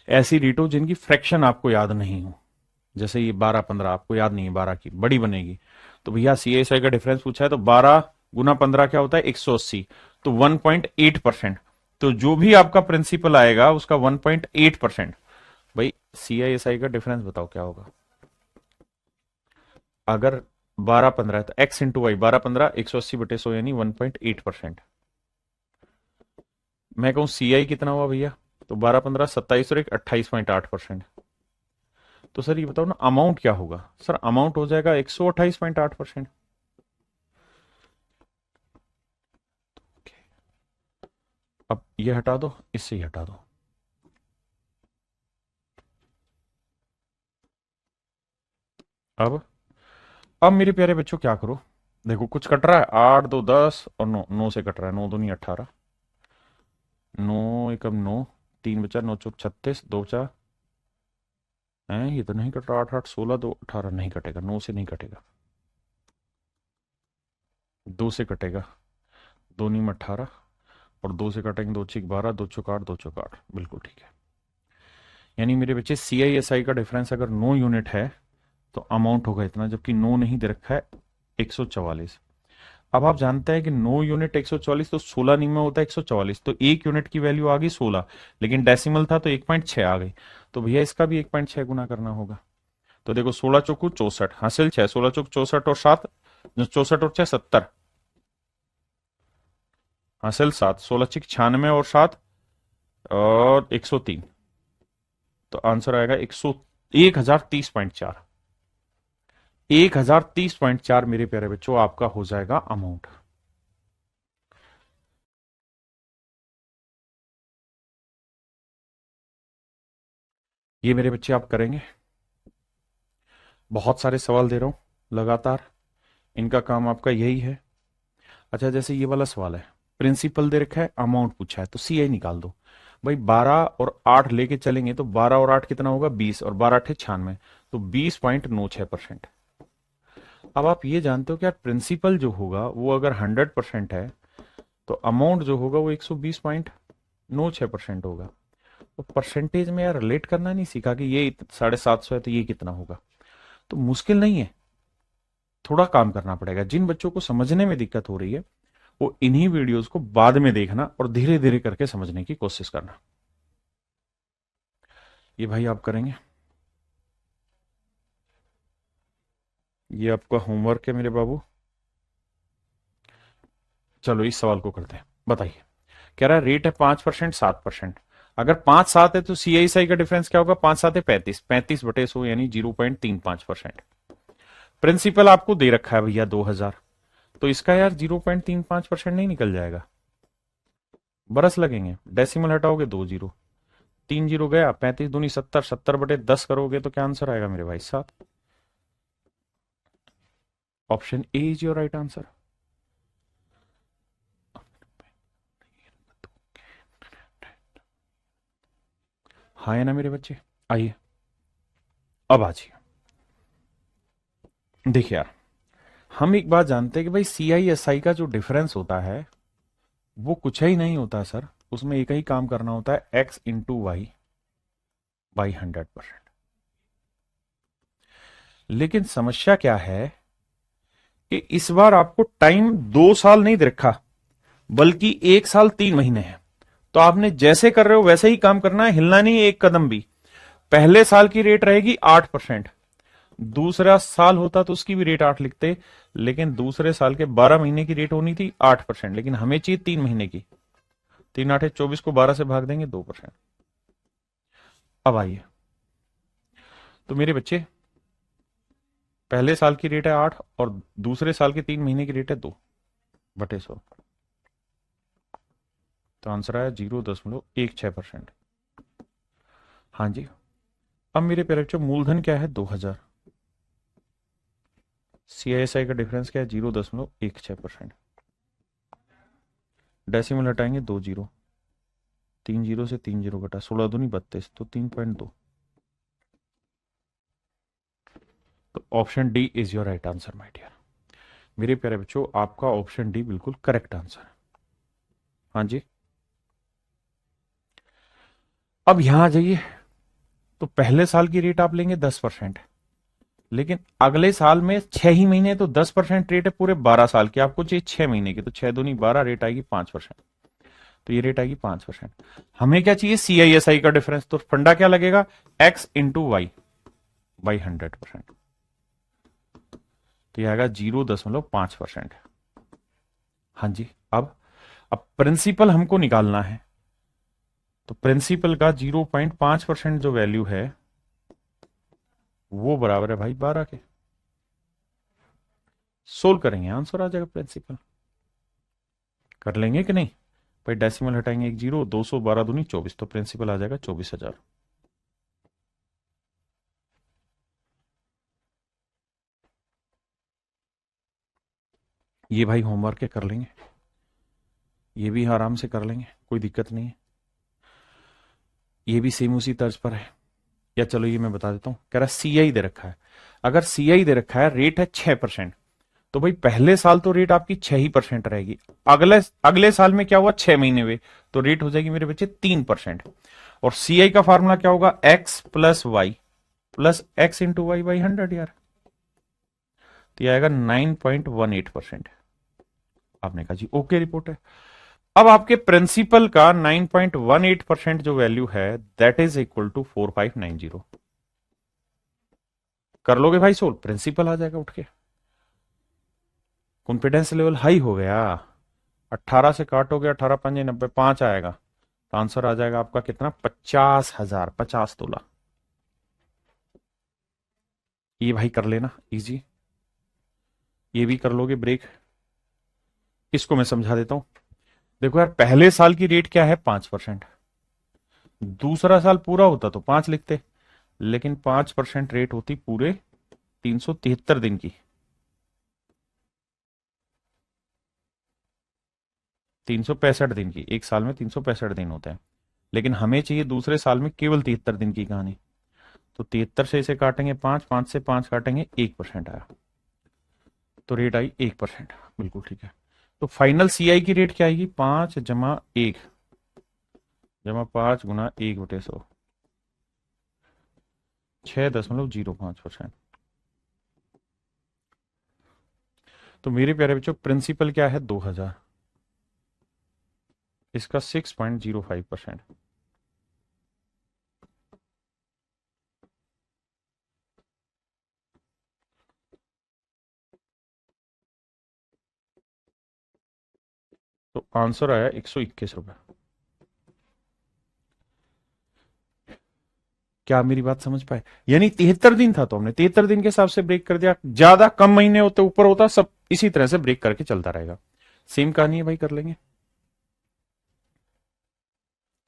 ऐसी रेट हो जिनकी फ्रैक्शन आपको याद नहीं हो। जैसे ये 12 15 आपको याद नहीं है, 12 की बड़ी बनेगी, तो भैया सीएसआई का डिफरेंस पूछा है तो 12 गुना 15 क्या होता है? 180, तो 1.8%। तो जो भी आपका प्रिंसिपल आएगा उसका 1.8%। भाई सीआईएसआई का डिफरेंस बताओ क्या होगा? अगर 12 15 है तो एक्स इंटू वाई, 12 15 180/100 यानी 1.8%। मैं कहूं सीआई कितना हुआ भैया? तो 12 15 27 और 1 28.8%। तो सर ये बताओ ना अमाउंट क्या होगा? सर अमाउंट हो जाएगा 128.8%। अब ये हटा दो, इससे ही हटा दो। अब मेरे प्यारे बच्चों क्या करो? देखो कुछ कट रहा है, 8 2 10 और 9, 9 से कट रहा है, 9 दूनी 18, 9 एकम 9, 3 बचा 9 चौक 36, 2 बचा है, ये तो नहीं कट रहा, 8 8 16, 2 18 नहीं कटेगा, 9 से नहीं कटेगा, 2 से कटेगा, 2 नीम 18, और 2 से कटेंगे, 2 6 12, 2 चौक 8, 2 चौक 8, बिल्कुल ठीक है। यानी मेरे बच्चे सीआईएसआई का डिफरेंस अगर 9 यूनिट है तो अमाउंट होगा इतना, जबकि 9 नहीं दे रखा है, 144। अब आप जानते हैं कि 9 यूनिट 144, तो 16 नी में होता है 144, तो 1 यूनिट की वैल्यू आ गई 16, लेकिन डेसिमल था तो 1.6 आ गई, तो भैया इसका भी 1.6 गुना करना होगा। तो देखो 16 चौकू 64 हासिल 6, 16 चौक 64 और 7, 64 और 6 70 हासिल 7, 16 6 96 और 7 और 103, तो आंसर आएगा 1030.4। 1030.4 मेरे प्यारे बच्चों आपका हो जाएगा अमाउंट। ये मेरे बच्चे आप करेंगे। बहुत सारे सवाल दे रहा हूं लगातार, इनका काम आपका यही है। अच्छा, जैसे ये वाला सवाल है, प्रिंसिपल दे रखा है, अमाउंट पूछा है, तो सीआई निकाल दो। भाई 12 और 8 लेके चलेंगे तो 12 और 8 कितना होगा, 20, और 12 8 96, तो 20.96%। अब आप ये जानते हो कि यार प्रिंसिपल जो होगा वो अगर 100% है तो अमाउंट जो होगा वो 120.96% होगा। तो परसेंटेज में यार रिलेट करना नहीं सीखा कि ये 750 है तो ये कितना होगा। तो मुश्किल नहीं है, थोड़ा काम करना पड़ेगा। जिन बच्चों को समझने में दिक्कत हो रही है वो इन्हीं वीडियोस को बाद में देखना और धीरे धीरे करके समझने की कोशिश करना। ये भाई आप करेंगे, ये आपका होमवर्क है मेरे बाबू। चलो इस सवाल को करते हैं, बताइए। कह रहा है रेट है 5%, 7%। अगर 5-7 है तो सीआईएसआई का डिफरेंस क्या होगा, 5-7 है 35, 35/100 यानी 0.35%। प्रिंसिपल आपको दे रखा है भैया 2000, तो इसका यार 0.35% नहीं निकल जाएगा, बरस लगेंगे। डेसिमल हटाओगे 2 जीरो, 3 जीरो गया, 35 दूनी 70, 70/10 करोगे तो क्या आंसर आएगा मेरे भाई, 7। Option A is your right answer. हाँ है ना मेरे बच्चे। आइए अब आ जाइए। देखिए यार, हम एक बात जानते हैं कि भाई सीआईएसआई का जो डिफरेंस होता है वो कुछ ही नहीं होता सर, उसमें एक ही काम करना होता है, एक्स इंटू वाई बाई 100%। लेकिन समस्या क्या है कि इस बार आपको टाइम 2 साल नहीं दे रखा, बल्कि 1 साल 3 महीने है। तो आपने जैसे कर रहे हो वैसे ही काम करना है, हिलना नहीं एक कदम भी। पहले साल की रेट रहेगी 8%, दूसरा साल होता तो उसकी भी रेट 8 लिखते, लेकिन दूसरे साल के 12 महीने की रेट होनी थी 8%, लेकिन हमें चाहिए 3 महीने की। 3 8 24 को 12 से भाग देंगे 2%। अब आइए, तो मेरे बच्चे पहले साल की रेट है 8 और दूसरे साल के 3 महीने की रेट है 2/100, तो आंसर आया 0.16%। हाँ जी। अब मेरे प्यारे बच्चों मूलधन क्या है, 2000। सीआईएसआई का डिफरेंस क्या है, 0.16%। डेसिमल हटाएंगे 2 जीरो, 3 जीरो से 3 जीरो घटा, 16 दूनी 32, तो 3.2। तो option D is your right answer my dear. मेरे प्यारे बच्चों आपका ऑप्शन डी बिल्कुल करेक्ट आंसर है। हाँ जी। अब यहां आ जाइए, तो पहले साल की रेट आप लेंगे 10%, लेकिन अगले साल में 6 ही महीने, तो 10% रेट है पूरे 12 साल की, आपको चाहिए 6 महीने की, तो 6 दूनी 12, रेट आएगी 5%। तो ये रेट आएगी 5%। हमें क्या चाहिए, सीआईएसआई का डिफरेंस, तो फंडा क्या लगेगा, एक्स इंटू वाई बाई 100%, तो ये आएगा 0.5%। हाँ जी। अब प्रिंसिपल हमको निकालना है, तो प्रिंसिपल का 0.5% जो वैल्यू है वो बराबर है भाई 12 के। सोल्व करेंगे, आंसर आ जाएगा प्रिंसिपल। कर लेंगे कि नहीं भाई, डेसिमल हटाएंगे 1 जीरो, 212 दूनी 24, तो प्रिंसिपल आ जाएगा 24,000। ये भाई होमवर्क है, कर लेंगे, ये भी आराम से कर लेंगे, कोई दिक्कत नहीं है। ये भी सेम उसी तर्ज पर है, या चलो ये मैं बता देता हूं। कह रहा सीआई दे रखा है, अगर सीआई दे रखा है रेट है 6%, तो भाई पहले साल तो रेट आपकी 6% रहेगी। अगले अगले साल में क्या हुआ, 6 महीने हुए, तो रेट हो जाएगी मेरे बच्चे 3%। और सीआई का फार्मूला क्या होगा, x plus y plus x into y by 100 यार, तो ये आएगा 9.18%। आपने कहा जी ओके रिपोर्ट है। अब आपके प्रिंसिपल का 9.18% जो वैल्यू है दैट इज इक्वल टू 4590। कर लोगे भाई सोल्व, प्रिंसिपल आ जाएगा उठ के। कॉन्फिडेंस लेवल हाई हो गया, 18 से काटोगे, 18 5 90, 5 आएगा, तो आंसर आ जाएगा आपका कितना, 50,000, 50 तोला। ये भाई कर लेना इजी, ये भी कर लोगे ब्रेक। इसको मैं समझा देता हूं। देखो यार, पहले साल की रेट क्या है, 5%। दूसरा साल पूरा होता तो 5 लिखते, लेकिन 5% रेट होती पूरे 373 दिन की। 365 दिन की, एक साल में 365 दिन होते हैं, लेकिन हमें चाहिए दूसरे साल में केवल 73 दिन की कहानी। तो 73 से इसे काटेंगे 5, 5 से 5 काटेंगे, 1% आया, तो रेट आई 1%। बिल्कुल ठीक है। तो फाइनल सीआई की रेट क्या आएगी, 5 जमा 1 जमा 5 गुना 1/100, 6.05%। तो मेरे प्यारे बच्चों, प्रिंसिपल क्या है, 2000, इसका 6.05%। तो आंसर आया 121 रुपए। क्या आप मेरी बात समझ पाए? यानी 73 दिन था, तो हमने 73 दिन के हिसाब से ब्रेक कर दिया। ज्यादा कम महीने होते ऊपर होता, सब इसी तरह से ब्रेक करके चलता रहेगा। सेम कहानी है भाई, कर लेंगे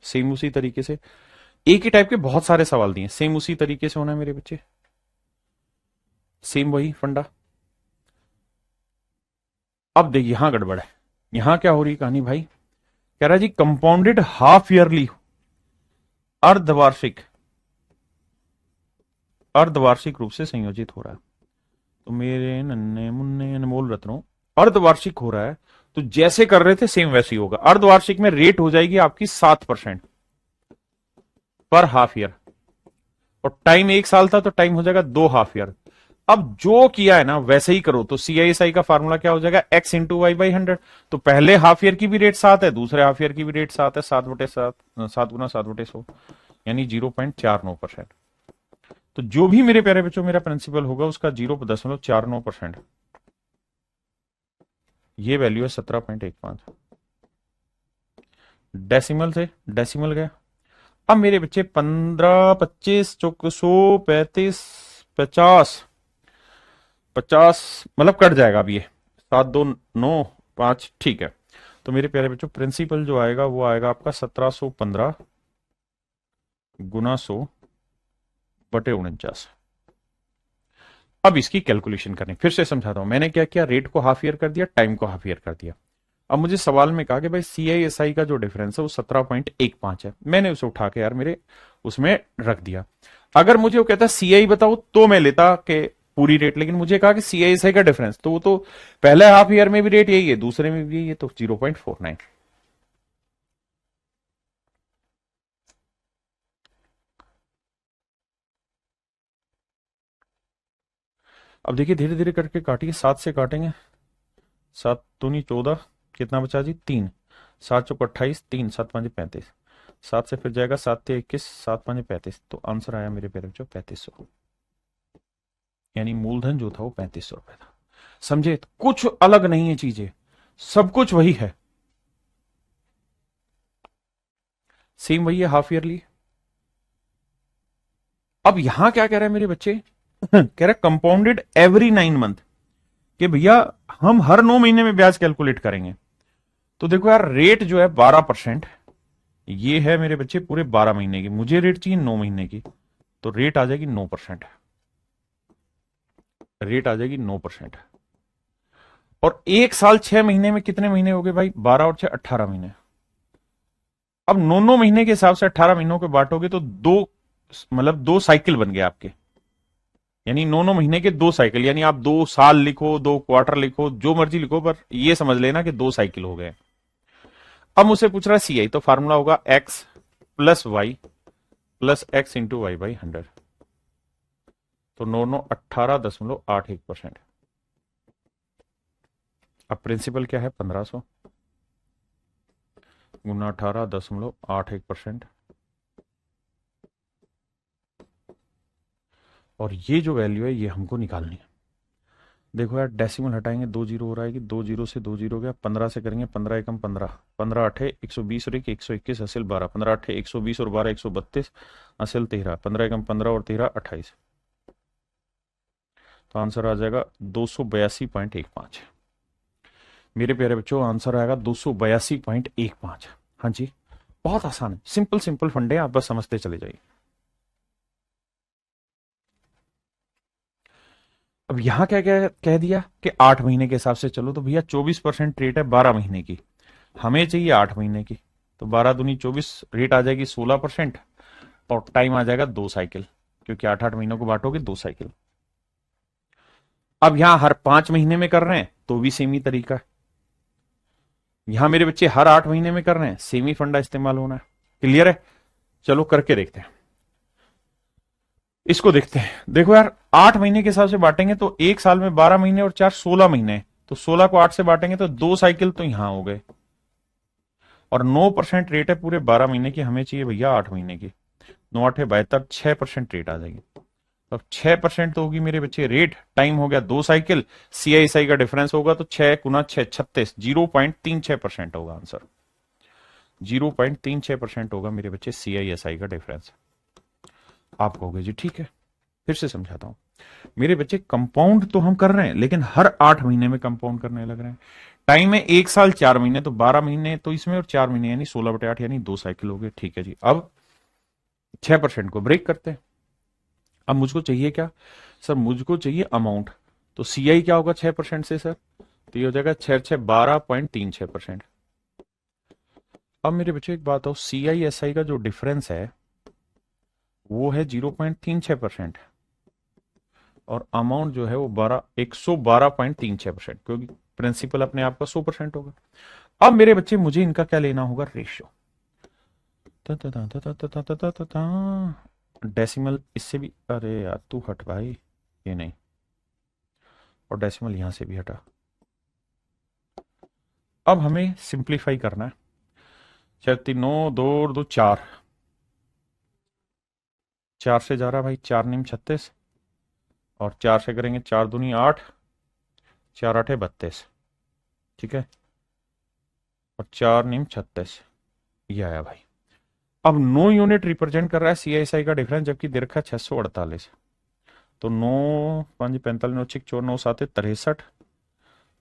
सेम उसी तरीके से। एक ही टाइप के बहुत सारे सवाल दिए, सेम उसी तरीके से होना है मेरे बच्चे, सेम वही फंडा। अब देखिए, यहां गड़बड़ है। यहां क्या हो रही कहानी भाई, कह रहा है जी कंपाउंडेड हाफ ईयरली अर्धवार्षिक, अर्धवार्षिक रूप से संयोजित हो रहा है। तो मेरे नन्हे मुन्ने अनमोल रत्नों, अर्धवार्षिक हो रहा है, तो जैसे कर रहे थे सेम वैसे ही होगा। अर्धवार्षिक में रेट हो जाएगी आपकी 7% पर हाफ ईयर, और टाइम एक साल था तो टाइम हो जाएगा 2 हाफ ईयर। अब जो किया है ना वैसे ही करो, तो सीआईएसआई का फार्मूला क्या हो जाएगा, x×y/100। तो पहले हाफ ईयर की भी रेट 7 है, दूसरे हाफ ईयर की भी रेट 7 है, 7/7, 7 गुना 7/100, यानी 0.49%। तो जो भी मेरे प्यारे बच्चों मेरा प्रिंसिपल होगा उसका 0.49%, ये वैल्यू है 17.15। डेसिमल से डेसिमल गया। अब मेरे बच्चे 15, 25, 100, 35, 50, मतलब कट जाएगा अब ये, 7, 2, 9, 5, ठीक है। तो मेरे प्यारे बच्चों, प्रिंसिपल जो आएगा वो आएगा आपका 1715 गुना 100/49। अब इसकी कैलकुलेशन करनी, फिर से समझाता हूं। मैंने क्या किया, रेट को हाफ ईयर कर दिया, टाइम को हाफ ईयर कर दिया। अब मुझे सवाल में कहा कि भाई सीआईएसआई का जो डिफरेंस है वो 17.15 है, मैंने उसे उठा के यार मेरे उसमें रख दिया। अगर मुझे वो कहता सीआई बताओ तो मैं लेता कि पूरी रेट, लेकिन मुझे कहा कि सीआईएसआई का डिफरेंस, तो वो तो पहले हाफ ईयर में भी रेट यही है, दूसरे में भी यही है, तो 0.49। अब देखिए धीरे धीरे करके काटिए, 7 से काटेंगे, 7 दूनी 14, कितना बचा जी, 3, 7 चौक 28, 3, 7 5 35, 7 से फिर जाएगा 7 3 21, 7 5 35, तो आंसर आया मेरे पेरेंट्स 3500। यानी मूलधन जो था वो 3500 रुपए था। समझे? तो कुछ अलग नहीं है चीजें, सब कुछ वही है, सेम वही है हाफ ईयरली। अब यहां क्या कह रहा है मेरे बच्चे, कह रहा है कंपाउंडेड एवरी 9 मंथ, कि भैया हम हर 9 महीने में ब्याज कैलकुलेट करेंगे। तो देखो यार, रेट जो है 12%, ये है मेरे बच्चे पूरे 12 महीने की, मुझे रेट चाहिए 9 महीने की, तो रेट आ जाएगी 9%, रेट आ जाएगी 9%। और एक साल 6 महीने में कितने महीने हो गए भाई, 12 और 6 18 महीने। अब 9 9 महीने के हिसाब से 18 महीनों के बांटोगे तो दो, मतलब 2 साइकिल बन गए आपके, यानी 9 9 महीने के 2 साइकिल, यानी आप 2 साल लिखो, 2 क्वार्टर लिखो, जो मर्जी लिखो, पर ये समझ लेना कि 2 साइकिल हो गए। अब मुझसे पूछ रहा है सीआई, तो फार्मूला होगा x+y+x×y/100, तो 9 9 18.81%। अब प्रिंसिपल क्या है, 1500 गुना 18.81%, और ये जो वैल्यू है ये हमको निकालनी है। देखो यार, डेसिमल हटाएंगे, 2 जीरो हो रहा है कि 2 जीरो से 2 जीरो गया, 15 से करेंगे, 15 एकम 15, 15 8 120 और 121 हासिल 12, 15 8 120 और 12 132 हासिल 13, 15 एकम 15 और 13 28। तो आंसर आ जाएगा 282.15। मेरे प्यारे बच्चों आंसर आएगा 282.15। हाँ जी, बहुत आसान है, सिंपल सिंपल फंडे, आप बस समझते चले जाइए। अब यहां क्या क्या कह दिया कि 8 महीने के हिसाब से चलो, तो भैया 24% रेट है 12 महीने की, हमें चाहिए 8 महीने की। तो 12 दूनी 24, रेट आ जाएगी 16%, और टाइम आ जाएगा 2 साइकिल, क्योंकि 8 8 महीनों को बांटोगे 2 साइकिल। अब यहां हर 5 महीने में कर रहे हैं तो भी सेम ही तरीका है। यहां मेरे बच्चे हर 8 महीने में कर रहे हैं, सेम ही फंडा इस्तेमाल होना है। क्लियर है? चलो करके देखते हैं। इसको देखते हैं। देखो यार, 8 महीने के हिसाब से बांटेंगे तो एक साल में 12 महीने और 4 16 महीने, तो 16 को 8 से बांटेंगे तो 2 साइकिल तो यहां हो गए, और 9% रेट है पूरे 12 महीने की, हमें चाहिए भैया 8 महीने की। 9 8 72, 6% रेट आ जाएगी। तो अब 6% तो होगी मेरे बच्चे रेट, टाइम हो गया 2 साइकिल, सीआईएसआई का डिफरेंस होगा तो 6 × 6 36, 0.36% होगा आंसर। 0.36% होगा मेरे बच्चे सीआईएसआई का डिफरेंस। आप कहोगे जी ठीक है, फिर से समझाता हूं। मेरे बच्चे कंपाउंड तो हम कर रहे हैं, लेकिन हर 8 महीने में कंपाउंड करने लग रहे हैं। टाइम है 1 साल 4 महीने, तो 12 महीने तो इसमें और 4 महीने, यानी 16/8, यानी 2 साइकिल हो गए। ठीक है जी, अब 6% को ब्रेक करते हैं। अब मुझको चाहिए क्या सर? मुझको चाहिए अमाउंट। तो सीआई क्या होगा 6% से सर? तो ये हो जाएगा 6 6 12.36%। अब मेरे बच्चों एक बात हो, सीआई एसआई का जो डिफरेंस है वो है 0.36%, और अमाउंट जो है वो 112.36%, क्योंकि प्रिंसिपल अपने आप का 100% होगा। अब मेरे बच्चे मुझे इनका क्या लेना होगा? रेशियो। डेसिमल इससे भी, अरे यार तू हट भाई, ये नहीं, और डेसिमल यहां से भी हटा। अब हमें सिंप्लीफाई करना है। 4 3 9 2 और 2 4, 4 से जा रहा भाई, 4 9 36, और 4 से करेंगे 4 दूनी 8, 4 8 32, ठीक है, और 4 9 36, ये आया भाई। अब 9 यूनिट रिप्रेजेंट कर रहा है सीआईएसआई का डिफरेंस, जबकि दे रखा है 648। तो 9 5 45 9 6 4 9 7 63,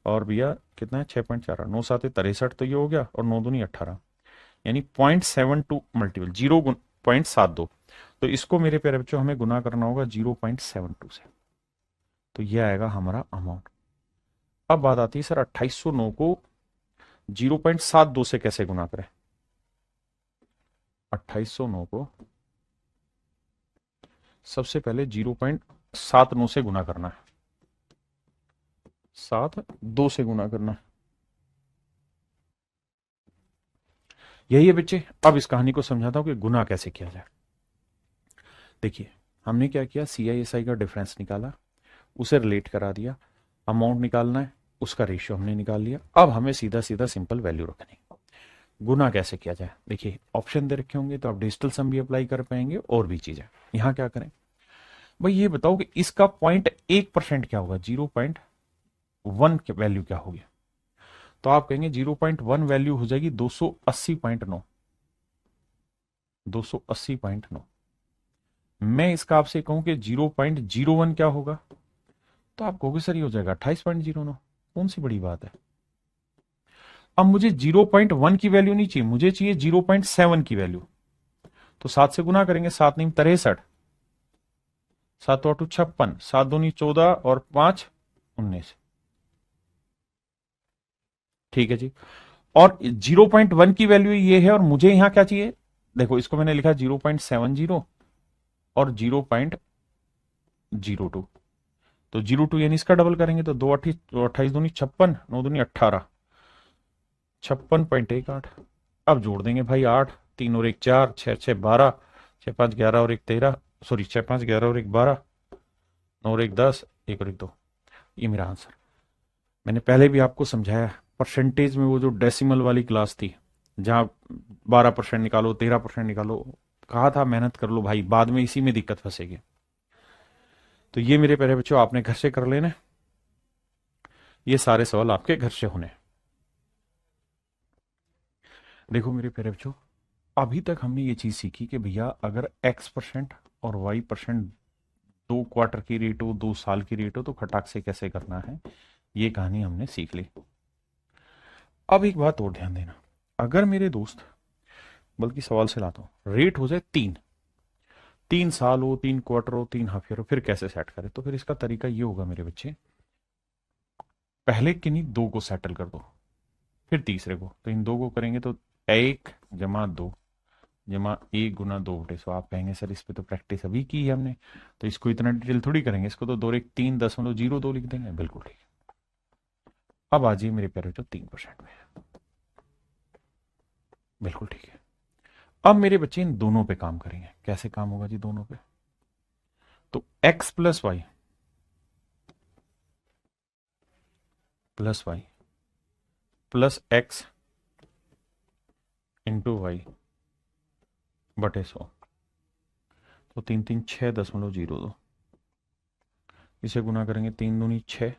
और भैया कितना है 6.4, 9 7 63, तो ये हो गया, और 9 दूनी 18, यानी 0.72 मल्टीपल, 0.72। तो इसको मेरे प्यारे बच्चों हमें गुना करना होगा 0.72 से, तो ये आएगा हमारा अमाउंट। अब बात आती है सर 2809 को 0.72 से कैसे गुना करें? 2809 को सबसे पहले 0.79 से गुना करना है, 72 से गुना करना है। यही है बच्चे। अब इस कहानी को समझाता हूं कि गुना कैसे किया जाए। देखिए, हमने क्या किया, सीआईएसआई का डिफरेंस निकाला, उसे रिलेट करा दिया, अमाउंट निकालना है, उसका रेशियो हमने निकाल लिया। अब हमें सीधा सीधा सिंपल वैल्यू रखनी। गुना कैसे किया जाए? देखिए, ऑप्शन दे रखे होंगे तो आप डिजिटल सम भी अप्लाई कर पाएंगे, और भी चीजें। यहां क्या करें भाई, ये बताओ कि इसका 0.1% क्या होगा, 0.1 की वैल्यू क्या होगी? तो आप कहेंगे 0.1 वैल्यू हो जाएगी 280.9, 280.9। मैं इसका आपसे कहूं कि 0.01 क्या होगा, तो आप कहोगे सर ये हो जाएगा 28.09। कौन सी बड़ी बात है? अब मुझे 0.1 की वैल्यू नहीं चाहिए, मुझे चाहिए 0.7 की वैल्यू। तो 7 से गुना करेंगे, 7 9 63, 7 8 56, 7 दूनी 14, और 5 19। ठीक है जी। और 0.1 की वैल्यू ये है, और मुझे यहां क्या चाहिए? देखो, इसको मैंने लिखा 0.70 और 0.02। तो 02 यानी इसका डबल करेंगे तो 2 28 दूनी 56, 9 दूनी 18, 56.18। अब जोड़ देंगे भाई 8, 3 और 1 4, 6 6 12, 6 5 11 और 1 13, सॉरी 6 5 11 और 1 12, 9 और 1 10, 1 और 1 2। ये मेरा आंसर। मैंने पहले भी आपको समझाया, परसेंटेज में वो जो डेसिमल वाली क्लास थी, जहां 12% निकालो 13% निकालो, कहा था मेहनत कर लो भाई, बाद में इसी में दिक्कत फंसेगी। तो ये मेरे प्यारे बच्चों आपने घर से कर लेना, ये सारे सवाल आपके घर से होने। देखो मेरे प्यारे बच्चों, अभी तक हमने ये चीज सीखी कि भैया अगर x% और y% 2 क्वार्टर की रेट हो, 2 साल की रेट हो, तो खटाक से कैसे करना है, ये कहानी हमने सीख ली। अब एक बात और ध्यान देना, अगर मेरे दोस्त, बल्कि सवाल से लाता हूं, रेट हो जाए 3 साल हो, 3 क्वार्टर हो, 3 हाफ ईयर हो, फिर कैसे सेट करें? तो फिर इसका तरीका ये होगा मेरे बच्चे, पहले किन्हीं 2 को सेटल कर दो, फिर तीसरे को। तो इन 2 को करेंगे तो 1 + 2 जमा 1 × 2/100। आप कहेंगे सर इस पे तो प्रैक्टिस अभी की है हमने, तो इसको इतना डिटेल थोड़ी करेंगे, इसको तो 2 1 3.02 लिख देंगे। बिल्कुल ठीक है। अब आ जाइए मेरे प्यारे बच्चों 3% में। बिल्कुल ठीक है। अब मेरे बच्चे इन दोनों पे काम करेंगे। कैसे काम होगा जी दोनों पे? तो x + y + x × y/100, तो 3 3 6.02। इसे गुना करेंगे, 3 दूनी 6,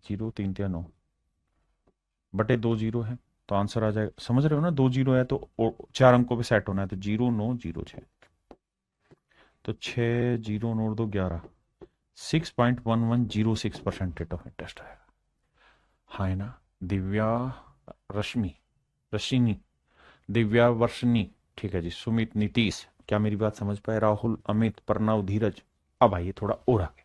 0 3 तिया 9 बटे 2 जीरो है, तो आंसर आ जाएगा। समझ रहे हो ना, 2 जीरो है तो 4 अंकों पे सेट होना है, तो 0 9 0 6, तो 6 0 9 2 11, 6.1106% रेट ऑफ इंटरेस्ट आएगा। हाँ है ना? दिव्या रश्मि रशिनी दिव्या वर्षनी, ठीक है जी, सुमित नीतीश, क्या मेरी बात समझ पाए? राहुल अमित प्रणव धीरज। अब आइए थोड़ा और आगे।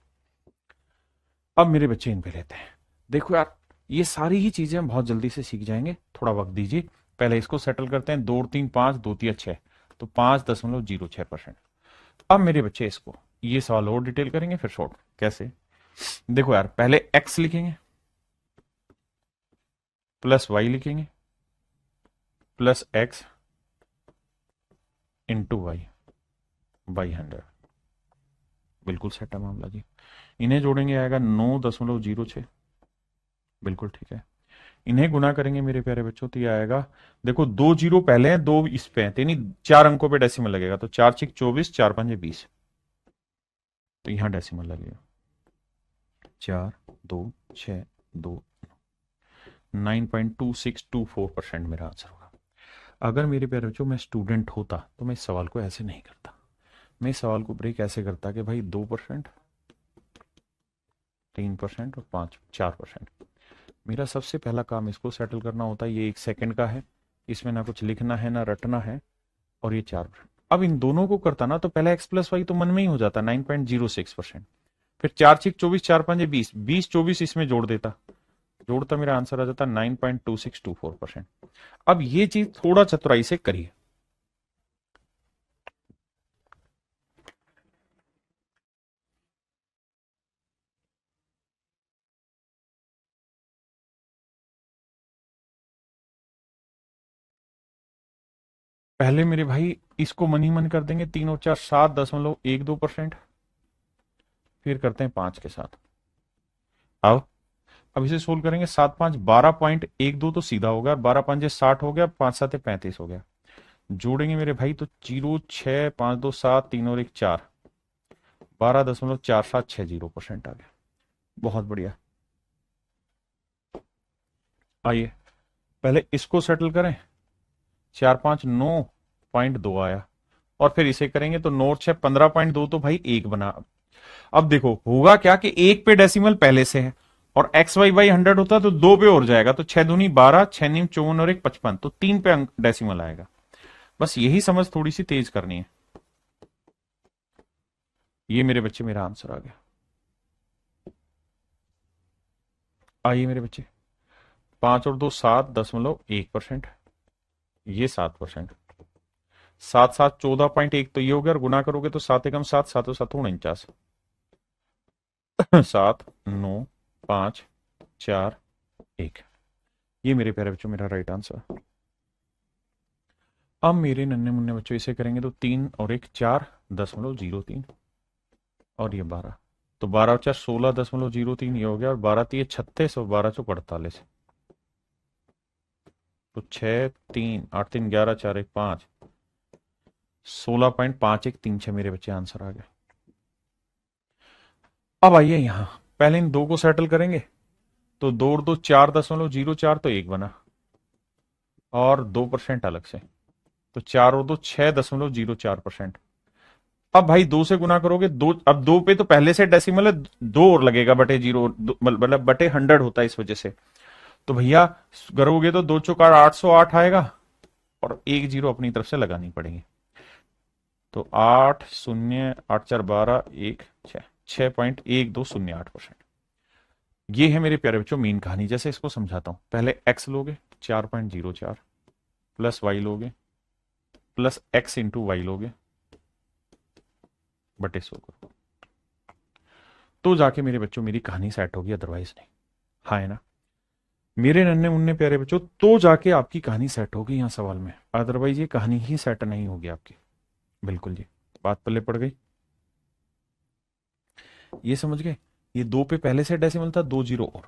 अब मेरे बच्चे इन पे लेते हैं। देखो यार, ये सारी ही चीजें हम बहुत जल्दी से सीख जाएंगे, थोड़ा वक्त दीजिए। पहले इसको सेटल करते हैं, 2 3 5 2 3 6, तो 5.06%। अब मेरे बच्चे इसको, ये सवाल और डिटेल करेंगे, फिर शॉर्ट कैसे। देखो यार, पहले x लिखेंगे, प्लस y लिखेंगे, प्लस x इंटू y/100। बिल्कुल सेट है मामला जी। इन्हें जोड़ेंगे, आएगा 9.06। बिल्कुल ठीक है। इन्हें गुना करेंगे मेरे प्यारे बच्चों, तो ये आएगा, देखो 2 जीरो पहले हैं, 2 इस पे हैं, यानी 4 अंकों पे डेसिमल लगेगा, तो 4 6 24, 4 5 20, तो यहां डेसिमल लगेगा, 4 2 6 2 9.2624% मेरा आंसर होगा। अगर मेरे प्यारे बच्चों मैं स्टूडेंट होता तो मैं इस सवाल को ऐसे नहीं करता, मैं इस सवाल को ब्रेक ऐसे करता कि भाई 2%, 3% और 4%। मेरा सबसे पहला काम इसको सेटल करना होता है, ये 1 सेकंड का है, इसमें ना कुछ लिखना है ना रटना है, और ये 4%। अब इन दोनों को करता ना, तो पहला x + y तो मन में ही हो जाता 9.06%, फिर 4 6 24, 4 5 20, 20 24 इसमें जोड़ देता, जोड़ता मेरा आंसर आ जाता 9.2624%। अब ये चीज थोड़ा चतुराई से करिए। पहले मेरे भाई इसको मन ही मन कर देंगे, 3 और 4 7.12%, फिर करते हैं 5 के साथ। अब इसे सोल्व करेंगे, 7 5 12.12 तो सीधा हो गया, 12 5 60 हो गया, 5 7 35 हो गया। जोड़ेंगे मेरे भाई तो 0 6 5 2 7 3 और 1 4, 12.4760% आ गया। बहुत बढ़िया। आइए पहले इसको सेटल करें, 4 5 9.2 आया, और फिर इसे करेंगे तो 9 6 15.2, तो भाई 1 बना। अब देखो होगा क्या कि 1 पे डेसिमल पहले से है, और XY/100 होता तो 2 पे और जाएगा, तो 6 दूनी 12, 6 नीम 54 और 1 55, तो 3 पे डेसिमल आएगा। बस यही समझ थोड़ी सी तेज करनी है। ये मेरे बच्चे मेरा आंसर आ गया। आइए मेरे बच्चे, 5 और 2 7.1%, ये 7%, 7 7 14.1, तो ये हो गया, और गुना करोगे तो 7 एकम 7, 7 7 49, 7 9 5 4 1। ये मेरे प्यारे बच्चों मेरा राइट आंसर। अब मेरे नन्हे मुन्ने बच्चों इसे करेंगे तो 3 और 1 4.03, और ये 12, तो 12 और 4 16.03, ये हो गया, और 12 3 36, और 12 चौक 48, तो 6 3 8 3 11 4 1 5, 16.5136 मेरे बच्चे आंसर आ गया। अब आइए यहां, पहले इन 2 को सेटल करेंगे, तो 2 और 2 4.04, तो 1 बना, और 2% अलग से, तो 4 और 2 6.04%, अब भाई दो से गुना करोगे, दो, अब दो पे तो पहले से डेसिमल है, दो और लगेगा बटे जीरो, मतलब बटे 100 होता है इस वजह से। तो भैया करोगे तो दो चौका 808 आएगा, और एक जीरो अपनी तरफ से लगानी पड़ेगी। तो 8 0 8 4 12 1 6, 6.1208%। ये है मेरे प्यारे बच्चों मेन कहानी। जैसे इसको समझाता हूं, पहले एक्स लोगे 4.04, प्लस वाई लोगे, प्लस एक्स इंटू वाई लोगे, बटे 100 करो, तो जाके मेरे बच्चों मेरी कहानी सेट होगी, अदरवाइज नहीं। हाँ है ना मेरे नन्हे मुन्ने प्यारे बच्चों, तो जाके आपकी कहानी सेट होगी यहाँ सवाल में, अदरवाइज ये कहानी ही सेट नहीं होगी आपकी। बिल्कुल जी, बात पल्ले पड़ गई, ये समझ गए। ये दो पे पहले से डेसिमल था, दो जीरो और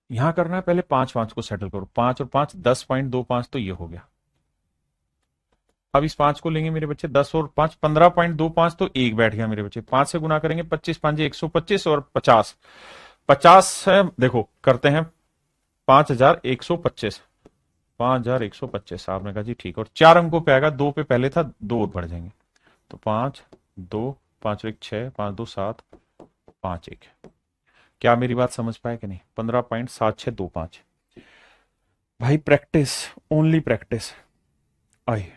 यहां करना है। पहले पांच पांच को सेटल करो, 5 और 5 10.25, तो ये हो गया। अब इस 5 को लेंगे मेरे बच्चे, 10 और 5 15.25, तो एक बैठ गया मेरे बच्चे। 5 से गुना करेंगे, 25 5 125, और 50 50 है, देखो करते हैं 5125, 5125। आपने कहा जी ठीक, और 4 अंकों पे आएगा, दो पे पहले था, दो और बढ़ जाएंगे। तो 5 2 5 और 1 6, 5 2 7, 5 1। क्या मेरी बात समझ पाए कि नहीं? 15.7625। भाई प्रैक्टिस, ओनली प्रैक्टिस। आइए,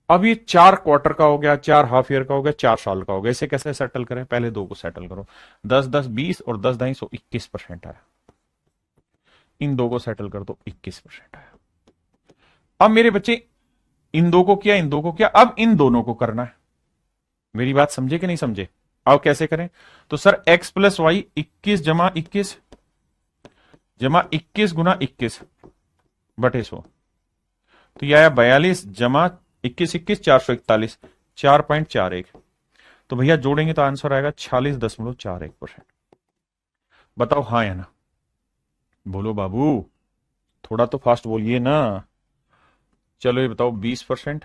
अब ये 4 क्वार्टर का हो गया, 4 हाफ ईयर का हो गया, 4 साल का हो गया। इसे कैसे सेटल करें? पहले दो को सेटल करो। 10 10 20 और 10 2 21% आया। इन दो को सेटल कर दो, 21% आया। अब मेरे बच्चे इन दो को किया, इन दो को किया, अब इन दोनों को करना है। मेरी बात समझे कि नहीं समझे? अब कैसे करें? तो सर x प्लस वाई 21 जमा 21 जमा 21 गुना 21 बटे 100, तो यह आया 42 जमा 21 21 441, 4.41। तो भैया जोड़ेंगे तो आंसर आएगा 46.41%। बताओ हाँ या ना? बोलो बाबू, थोड़ा तो फास्ट बोलिए ना। चलो ये बताओ, 20%,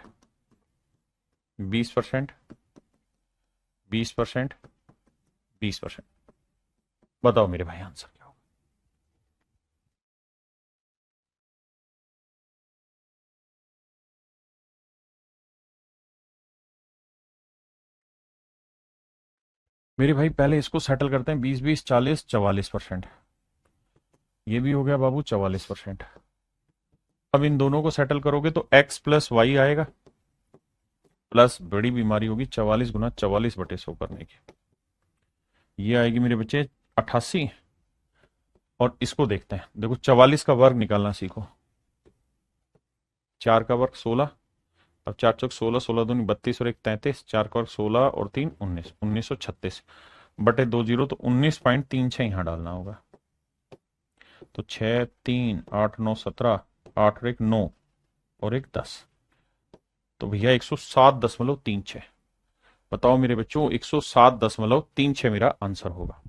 20%, 20%, 20%। बताओ मेरे भाई आंसर क्या होगा? मेरे भाई पहले इसको सेटल करते हैं, 20 20 40 44%। ये भी हो गया बाबू 44%। अब इन दोनों को सेटल करोगे तो x प्लस वाई आएगा, प्लस बड़ी बीमारी होगी 44 गुना 44 बटे 100 करने की, ये आएगी मेरे बच्चे 88। और इसको देखते हैं, देखो 44 का वर्ग निकालना सीखो। 4 का वर्ग 16, अब 4 चौक 16, 16 दूनी 32 और 1 33, 4 का वर्ग 16 और 3 19, 1936 बटे 2 जीरो, तो 19.36 यहां डालना होगा। तो 6 3 8 9 17, 8 और 1 9, और 1 10, तो भैया 107.36। बताओ मेरे बच्चों, 107.36 मेरा आंसर होगा।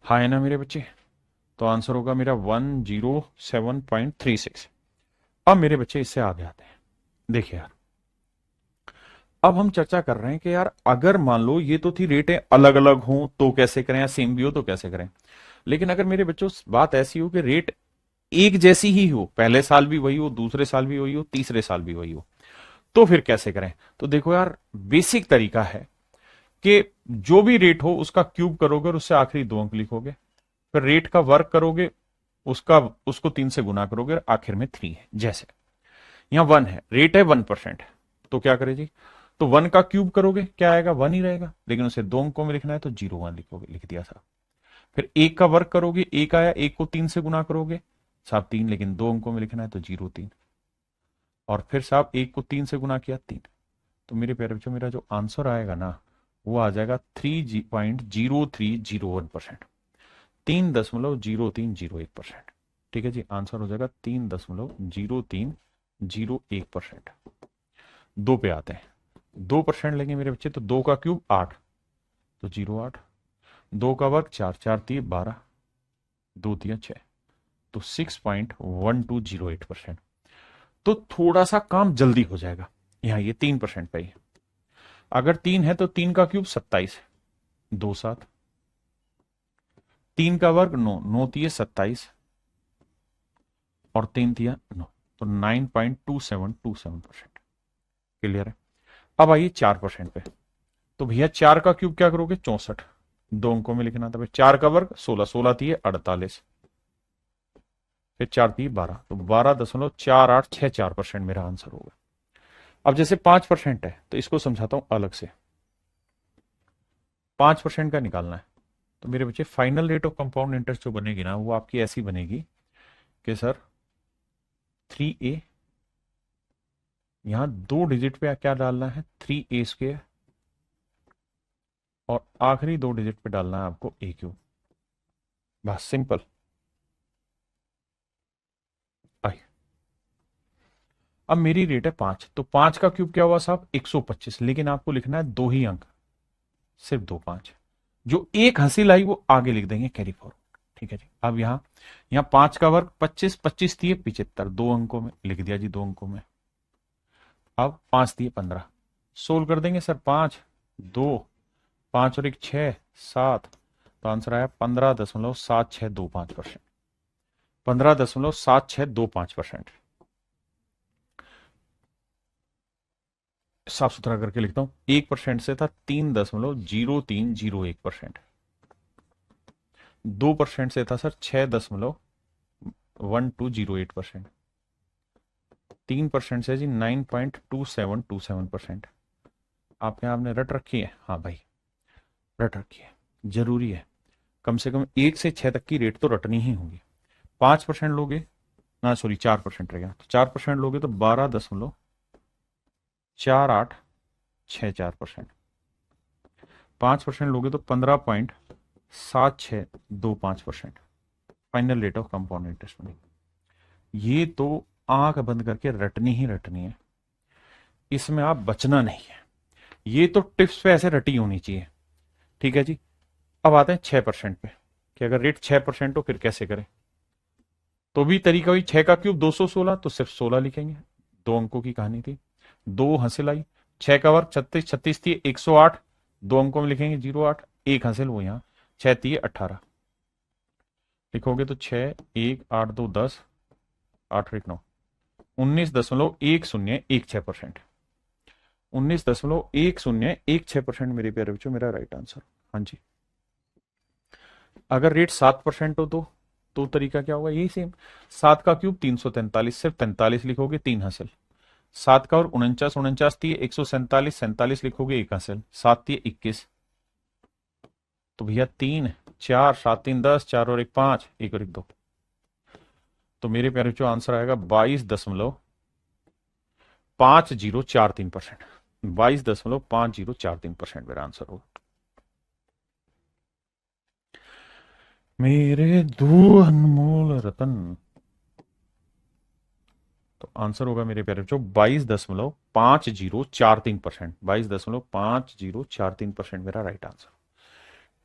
हाँ है ना मेरे बच्चे? तो आंसर होगा मेरा 107.36। अब मेरे बच्चे इससे आगे आते हैं। देखिए यार, अब हम चर्चा कर रहे हैं कि यार अगर मान लो ये तो थी रेटें अलग अलग हों तो कैसे करें, या सेम भी हो तो कैसे करें। लेकिन अगर मेरे बच्चों बात ऐसी हो कि रेट एक जैसी ही हो, पहले साल भी वही हो, दूसरे साल भी वही हो, तीसरे साल भी वही हो, तो फिर कैसे करें? तो देखो यार, बेसिक तरीका है कि जो भी रेट हो उसका क्यूब करोगे और उससे आखिरी दो अंक लिखोगे, फिर रेट का वर्क करोगे, उसका उसको 3 से गुना करोगे और आखिर में 3 है। जैसे यहां 1 है, रेट है 1%, तो क्या करें जी? तो 1 का क्यूब करोगे, क्या आएगा? 1 ही रहेगा, लेकिन उसे दो अंकों में लिखना है तो 0 1 लिखोगे, लिख दिया था। फिर एक का वर्क करोगे, एक आया, एक को 3 से गुना करोगे साहब 3, लेकिन दो अंकों में लिखना है तो 0 3, और फिर साहब एक को 3 से गुना किया 3। तो मेरे प्यारे बच्चों, मेरा जो आंसर आएगा ना, वो आ जाएगा 3.0301%, 3.0301%। ठीक है जी, आंसर हो जाएगा 3.0301%। दो पे आते हैं, 2% लेंगे मेरे बच्चे, तो दो का क्यूब 8, तो 0 8, दो का वर्ग 4, 4 3 12, 2 3 6, तो 6.1208%। तो थोड़ा सा काम जल्दी हो जाएगा। यहां ये 3% पे ही, अगर 3 है तो 3 का क्यूब 27, 2 7, 3 का वर्ग 9, 9 तिये 27 और 3 तिया 9, तो 9.2727%। क्लियर है। अब आइए 4% पे। तो भैया 4 का क्यूब क्या करोगे? 64, दो अंकों में लिखना था भाई। 4 का वर्ग 16, 16 तिये 48, फिर 4 तिये 12, तो 12.4864% मेरा आंसर होगा। अब जैसे 5% है तो इसको समझाता हूं अलग से। 5% का निकालना है तो मेरे बच्चे final rate of compound interest जो बनेगी ना, वो आपकी ऐसी बनेगी कि सर 3a, यहां 2 डिजिट पे क्या डालना है? 3a², और आखिरी 2 डिजिट पे डालना है आपको a³। बस सिंपल। आई, अब मेरी रेट है 5, तो 5 का क्यूब क्या हुआ साहब? 125, लेकिन आपको लिखना है दो ही अंक, सिर्फ दो 5। जो एक हंसी लाई वो आगे लिख देंगे कैरी फॉरवर्ड। ठीक है जी। अब यहाँ यहाँ 5 का वर्ग 25, 25 दिए 75, दो अंकों में लिख दिया जी, दो अंकों में। अब 5 दिए 15, सोल्व कर देंगे सर। 5 2, 5 और 1 6, 7, तो आंसर आया 15.7625%। 15.7625%। साफ सुथरा करके लिखता हूं, 1% से था 3.0301%। 2% से था सर 6.1208%। 3% से जी 9.2727%। आपने आपने रट रखी है? हाँ भाई, रट रखी है, जरूरी है। कम से कम 1 से 6 तक की रेट तो रटनी ही होगी। 5% लोगे ना, सॉरी 4% रह गया, तो 4% लोगे तो 12.4864%। 5% लोगे तो 15.7625%। Final rate of compound interest बनेगी। ये तो आंख बंद करके रटनी ही रटनी है, इसमें आप बचना नहीं है। ये तो टिप्स पे ऐसे रटी होनी चाहिए। ठीक है जी। अब आते हैं 6% पे, कि अगर रेट 6% हो फिर कैसे करें? तो भी तरीका वही, 6 का क्यूब 216, तो सिर्फ 16 लिखेंगे। दो अंकों की कहानी थी, दो हासिल आई। 6 का वर्ग 36, 36 थी 108, दो अंकों में लिखेंगे 08, एक हासिल वो यहाँ 6 थी 18 लिखोगे तो 6 1 8 2 10, 8 1 9, 19.1016%। 19.1016% मेरे प्यारे बच्चों मेरा राइट आंसर। हाँ जी। अगर रेट 7% हो तो तरीका क्या होगा? यही सेम। 7 का क्यूब 343, सिर्फ 43 लिखोगे, 3 हासिल। 7 का और 49, 49 थी 147, 47 लिखोगे, 1 हासिल। 7 थी 21, तो भैया 3 4 7 3 10, 4 और 1 5, 1 और 1 2, तो मेरे प्यारे बच्चों आंसर आएगा 22.5043%। 22.5043% मेरा आंसर होगा। मेरे दो अनमोल रतन, तो आंसर होगा मेरे प्यारे बच्चों 22.5043%। 22.5043% मेरा राइट आंसर।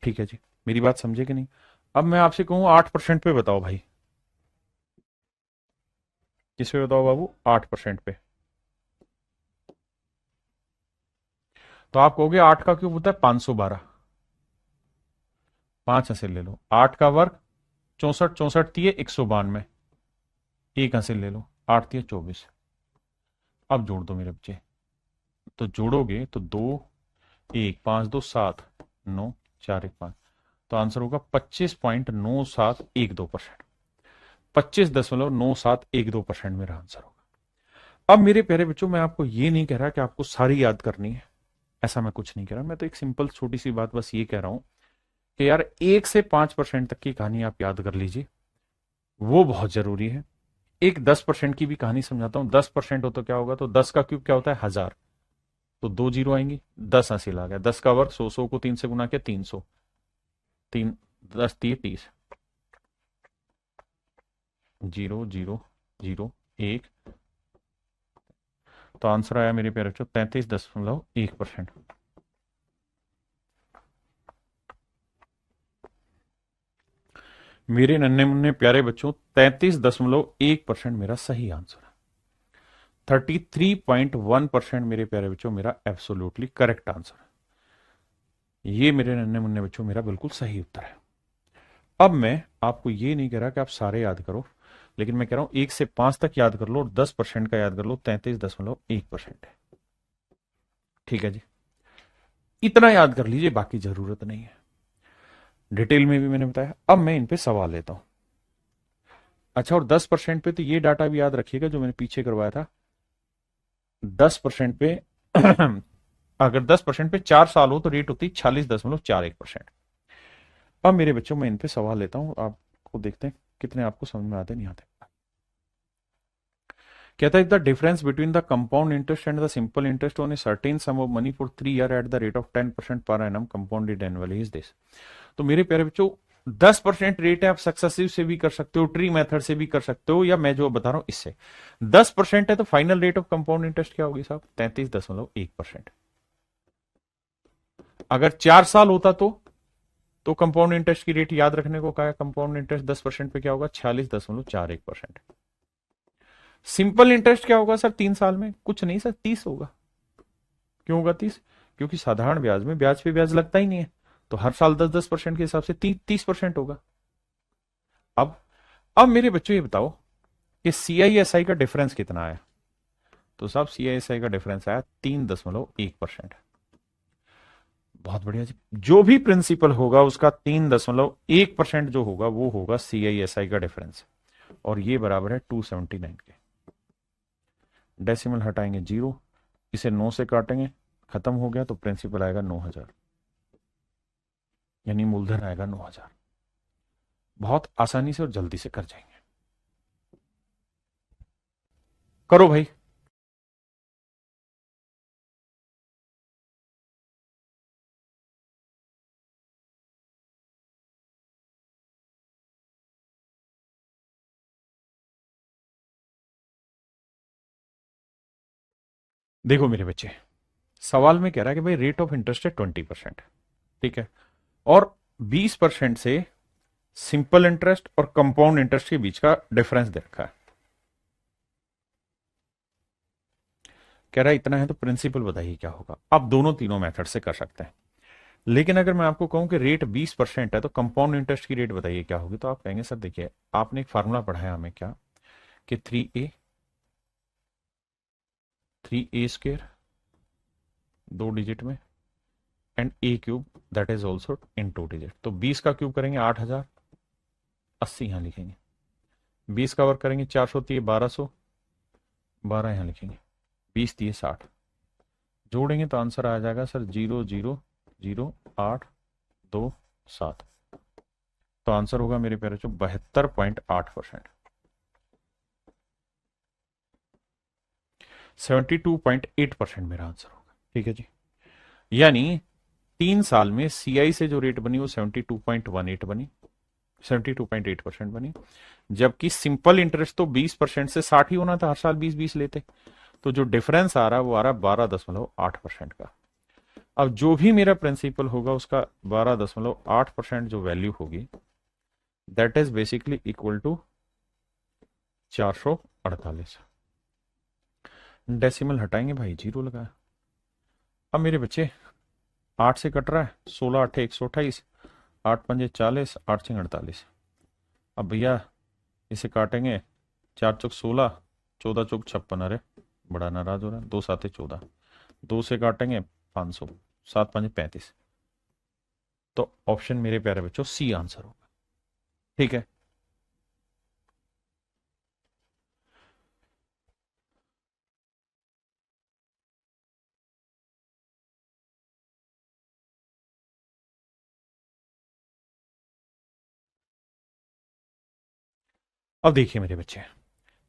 ठीक है जी। मेरी बात समझे कि नहीं? अब मैं आपसे कहूं 8% पे बताओ भाई। किस पे बताओ बाबू? 8% पे। तो आप कहोगे 8 का क्यूब होता है 512, 5 हासिल ले लो। 8 का वर्ग 64, 64 थी 192, एक हासिल ले लो। 8 थी 24। अब जोड़ दो मेरे बच्चे, तो जोड़ोगे तो 2 1 5 2 7 9 4 1 5, तो आंसर होगा 25.9712%। 25.9712% मेरा आंसर होगा। अब मेरे प्यारे बच्चों, मैं आपको ये नहीं कह रहा कि आपको सारी याद करनी है, ऐसा मैं कुछ नहीं कह रहा। मैं तो एक सिंपल छोटी सी बात बस ये कह रहा हूं कि यार 1 से 5% तक की कहानी आप याद कर लीजिए, वो बहुत जरूरी है। एक 10% की भी कहानी समझाता हूं। 10% हो तो क्या होगा? तो 10 का क्यूब क्या होता है? 1000, तो दो जीरो आएंगी, 10 हासिल आ गया। 10 का वर्ग 100, 100 को 3 से गुना किया 300, 3 10 30, 0 0 0 1, तो आंसर आया मेरे प्यारे बच्चों 33.1%। मेरे नन्हे मुन्ने प्यारे बच्चों 33.1% मेरा सही आंसर है। 33.1% मेरे प्यारे बच्चों मेरा एब्सोल्युटली करेक्ट आंसर है। ये मेरे नन्हे मुन्ने बच्चों मेरा बिल्कुल सही उत्तर है। अब मैं आपको ये नहीं कह रहा कि आप सारे याद करो, लेकिन मैं कह रहा हूं 1 से 5 तक याद कर लो और 10% का याद कर लो, 33.1% है। ठीक है जी, इतना याद कर लीजिए, बाकी जरूरत नहीं है, डिटेल में भी मैंने बताया। अब मैं इन पे सवाल लेता हूं। अच्छा, और 10% पे तो ये डाटा भी याद रखिएगा जो मैंने पीछे करवाया था। 10% पे अगर 10% पे 4 साल हो तो रेट होती है 46.41%। अब मेरे बच्चों में इन पे सवाल लेता हूं, आपको देखते हैं कितने आपको समझ में आते नहीं आते। कहता है the difference between the compound interest and the simple interest on a certain some of money for 3 year at the rate of 10% per annum compounded annually is this. तो मेरे प्यारे बच्चों, 10% रेट है, आप सक्सेसिव से भी कर सकते हो, ट्री मेथड से भी कर सकते हो, या मैं जो बता रहा हूं इससे। 10% है तो final rate of compound interest क्या होगी साहब? 33.1%। अगर 4 साल होता तो कंपाउंड इंटरेस्ट की रेट याद रखने को कहा है, कंपाउंड इंटरेस्ट 10% पे क्या होगा? 46.41%। सिंपल इंटरेस्ट क्या होगा सर 3 साल में? कुछ नहीं सर, 30 होगा। क्यों होगा 30? क्योंकि साधारण ब्याज में ब्याज पे ब्याज लगता ही नहीं है, तो हर साल 10-10% के हिसाब से 30% होगा। अब अब मेरे बच्चों ये बताओ कि सीआईएसआई का डिफरेंस कितना आया? तो साहब सीआईएसआई का डिफरेंस आया 3.1%। बहुत बढ़िया जी, जो भी प्रिंसिपल होगा उसका 3.1% जो होगा वो होगा सीआईएसआई का डिफरेंस, और ये बराबर है 279 के। डेसिमल हटाएंगे 0, इसे 9 से काटेंगे, खत्म हो गया, तो प्रिंसिपल आएगा 9000, यानी मूलधन आएगा 9000। बहुत आसानी से और जल्दी से कर जाएंगे। करो भाई। देखो मेरे बच्चे, सवाल में कह रहा है कि भाई रेट ऑफ इंटरेस्ट है 20%, ठीक है, और 20% से सिंपल इंटरेस्ट और कंपाउंड इंटरेस्ट के बीच का डिफरेंस दे रखा है। कह रहा है इतना है, तो प्रिंसिपल बताइए क्या होगा। आप दोनों तीनों मेथड से कर सकते हैं, लेकिन अगर मैं आपको कहूं कि रेट 20% है तो कंपाउंड इंटरेस्ट की रेट बताइए क्या होगी, तो आप कहेंगे सर देखिए, आपने एक फार्मूला पढ़ाया हमें क्या, कि 3a स्क्र 2 डिजिट में and A cube that is also in 2 digit. तो 20 का क्यूब करेंगे 8000, 80 यहां लिखेंगे, 20 का वर्क करेंगे 400 तो ये 1200, 12 यहां लिखेंगे, 20 दिए 60, जोड़ेंगे तो आंसर आ जाएगा सर 0.00827। तो आंसर होगा मेरे प्यारे बच्चों 72.8%, 72.8% मेरा आंसर होगा। ठीक है जी, यानी 3 साल में सीआई से जो रेट बनी वो 72.18 बनी, 72.8% बनी, जबकि सिंपल इंटरेस्ट तो 20% से 60 ही होना था, हर साल 20-20 लेते, तो जो डिफरेंस आ रहा है वो आ रहा है 12.8% का। अब जो भी मेरा प्रिंसिपल होगा उसका 12.8% जो वैल्यू होगी, that is basically equal to 448। Decimal हटाएंगे भाई, 0 लगाया। अब मेरे बच्चे 8 से कट रहा है, 16 8 128, 8 पंजे 40, 8 6 48। अब भैया इसे काटेंगे, 4 चौक 16, 14 चौक 56, अरे बड़ा नाराज हो रहा है, 2 7 14, 2 से काटेंगे 500, 7 5 35। तो ऑप्शन मेरे प्यारे बच्चों सी आंसर होगा। ठीक है, अब देखिए मेरे बच्चे,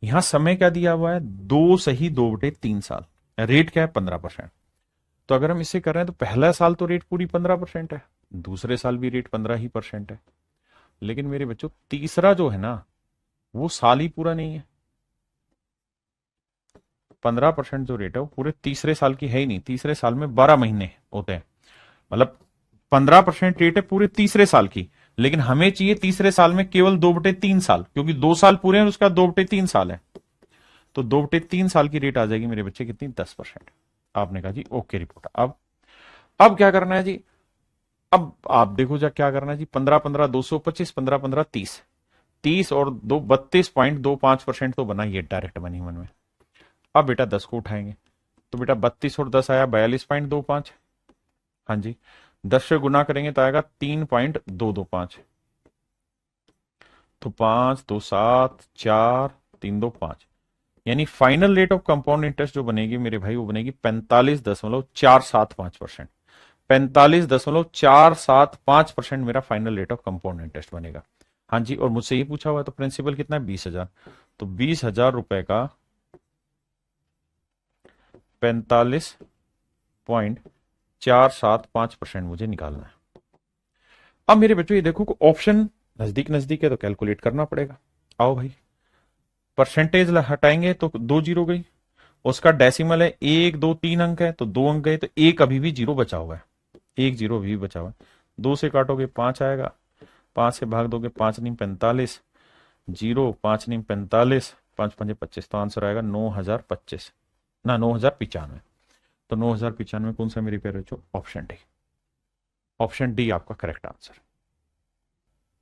यहां समय क्या दिया हुआ है, 2 सही 2/3 साल, रेट क्या है 15%। तो अगर हम इसे कर रहे हैं तो पहला साल तो रेट पूरी 15% है, दूसरे साल भी रेट 15% है, लेकिन मेरे बच्चों तीसरा जो है ना वो साल ही पूरा नहीं है। 15% जो रेट है वो पूरे तीसरे साल की है ही नहीं, तीसरे साल में 12 महीने होते हैं, मतलब 15% रेट है पूरे तीसरे साल की, लेकिन हमें चाहिए तीसरे साल में केवल 2/3 साल, क्योंकि 2 साल पूरे हैं उसका 2/3 साल है, तो 2/3 साल की रेट आ जाएगी मेरे बच्चे कितनी? 10%। आपने कहा जी ओके रिपोर्ट। अब क्या करना है जी, अब आप देखो जा क्या करना है जी, 15 15 225, 15 15 30, 30 और 32.25% तो बना ये डायरेक्ट मनी मन में। अब बेटा 10 को उठाएंगे, तो बेटा 32 और 10 आया 42.25। हाँ जी, 10 से गुना करेंगे तो आएगा 3.225। तो 5 2 7 4 3 2 5, यानी final rate of compound interest जो बनेगी मेरे भाई वो बनेगी 45.475%। 45.475% मेरा final rate of compound interest बनेगा। हाँ जी, और मुझसे ये पूछा हुआ है तो प्रिंसिपल कितना है, 20,000। तो 20,000 रुपए का 45.475% मुझे निकालना है। अब मेरे बच्चों ये देखो ऑप्शन नजदीक नजदीक है तो कैलकुलेट करना पड़ेगा। आओ भाई, परसेंटेज हटाएंगे तो 2 जीरो गई, उसका डेसिमल है 1 2 3 अंक है तो 2 अंक गए, तो एक अभी भी जीरो बचा हुआ है, एक जीरो अभी भी बचा हुआ है। 2 से काटोगे 5 आएगा, 5 से भाग दोगे 5 × 9 = 45, जीरो 5 × 9 = 45, 5 × 5 = 25, तो आंसर आएगा 9,025 ना 9,095। तो 9,095 कौन सा मेरी प्यारे बच्चों, ऑप्शन डी। ऑप्शन डी आपका करेक्ट आंसर।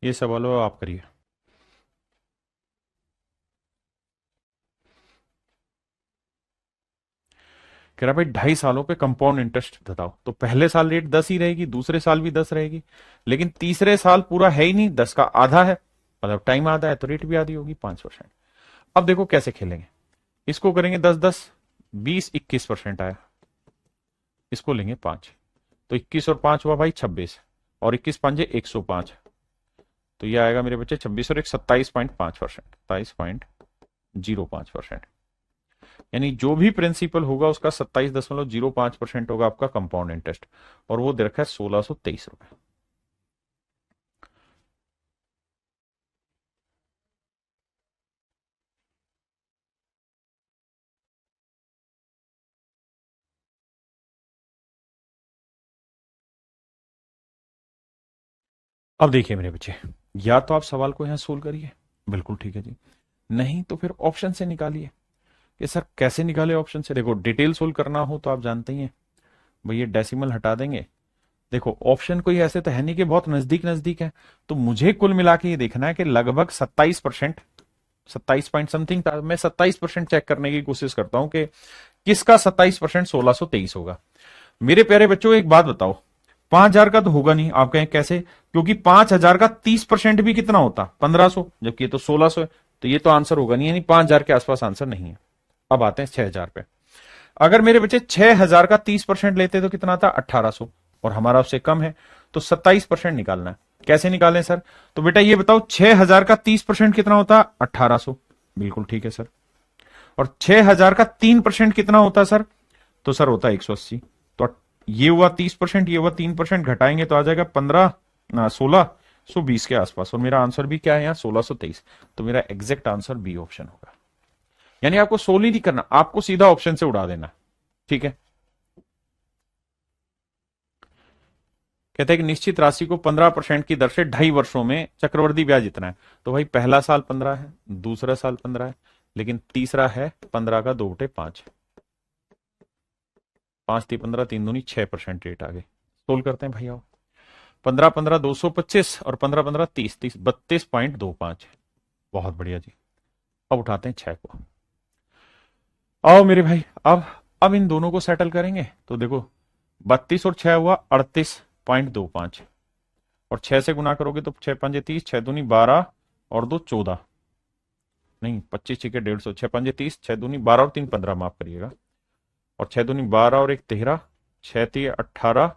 ये सवाल हो आप करिए। कह रहा भाई 2.5 सालों पे कंपाउंड इंटरेस्ट बताओ, तो पहले साल रेट 10 ही रहेगी, दूसरे साल भी 10 रहेगी, लेकिन तीसरे साल पूरा है ही नहीं, 10 का आधा है, मतलब टाइम आधा है तो रेट भी आधी होगी 5%। अब देखो कैसे खेलेंगे, इसको करेंगे 10 10, 20 21% आया, इसको लेंगे 5, तो 21 और 5 हुआ भाई 26, और 21 5 105, तो ये आएगा मेरे बच्चे 26 और 1 27.5%, 27.05%। यानी जो भी प्रिंसिपल होगा उसका 27.05% होगा आपका कंपाउंड इंटरेस्ट, और वो दे रखा है 1,623 रुपए। अब देखिए मेरे बच्चे, या तो आप सवाल को यहां सोल्व करिए, बिल्कुल ठीक है जी, नहीं तो फिर ऑप्शन से निकालिए। कि सर कैसे निकाले ऑप्शन से, देखो डिटेल सोल्व करना हो तो आप जानते ही हैं भाई, ये डेसिमल हटा देंगे। देखो ऑप्शन कोई ऐसे तो है नहीं कि बहुत नजदीक नजदीक है, तो मुझे कुल मिला के ये देखना है कि लगभग 27%, 27 पॉइंट समथिंग था, मैं 27% चेक करने की कोशिश करता हूं कि किसका 27% 1,623 होगा। मेरे प्यारे बच्चों एक बात बताओ, 5,000 का तो होगा नहीं, आप कहें कैसे, क्योंकि 5,000 का 30% भी कितना होता, 1,500, जबकि ये तो 1,600 है, तो ये तो आंसर होगा नहीं, यानी 5,000 के आसपास आंसर नहीं है। अब आते हैं 6,000 पे। अगर मेरे बच्चे 6,000 का 30% लेते तो कितना था, 1,800, और हमारा उससे कम है, तो 27% निकालना है। कैसे निकालें सर, तो बेटा ये बताओ 6,000 का 30% कितना होता, 1,800, बिल्कुल ठीक है सर। और 6,000 का 3% कितना होता सर, तो सर होता 180। तो ये हुआ 30%, ये हुआ 3%, घटाएंगे तो आ जाएगा 1620 के आसपास, और मेरा आंसर भी क्या है यहाँ 1,623, तो मेरा एग्जैक्ट आंसर बी ऑप्शन होगा। यानी आपको सोल्व ही नहीं करना, आपको सीधा ऑप्शन से उड़ा देना, ठीक है। कहते हैं कि निश्चित राशि को 15% की दर से 2.5 वर्षों में चक्रवृद्धि ब्याज इतना है, तो भाई पहला साल 15 है, दूसरा साल 15 है, लेकिन तीसरा है 15 का 2/5, 5 × 3 = 15, 3 दूनी 6% रेट आ गई। सोल्व करते हैं भाई आओ, 15 15 225 और 15 15 30, 30 32.25, बहुत बढ़िया जी। अब उठाते हैं 6 को, आओ मेरे भाई, अब इन दोनों को सेटल करेंगे, तो देखो 32 और 6 हुआ 38.25, और 6 से गुना करोगे तो 6 × 5 = 30, 6 दूनी 12 और 2 14, नहीं 25 6 150, 6 × 5 = 30, 6 दूनी 12 और 3 15, माफ करिएगा, और 6 दूनी 12 और 1 13, 6 × 3 = 18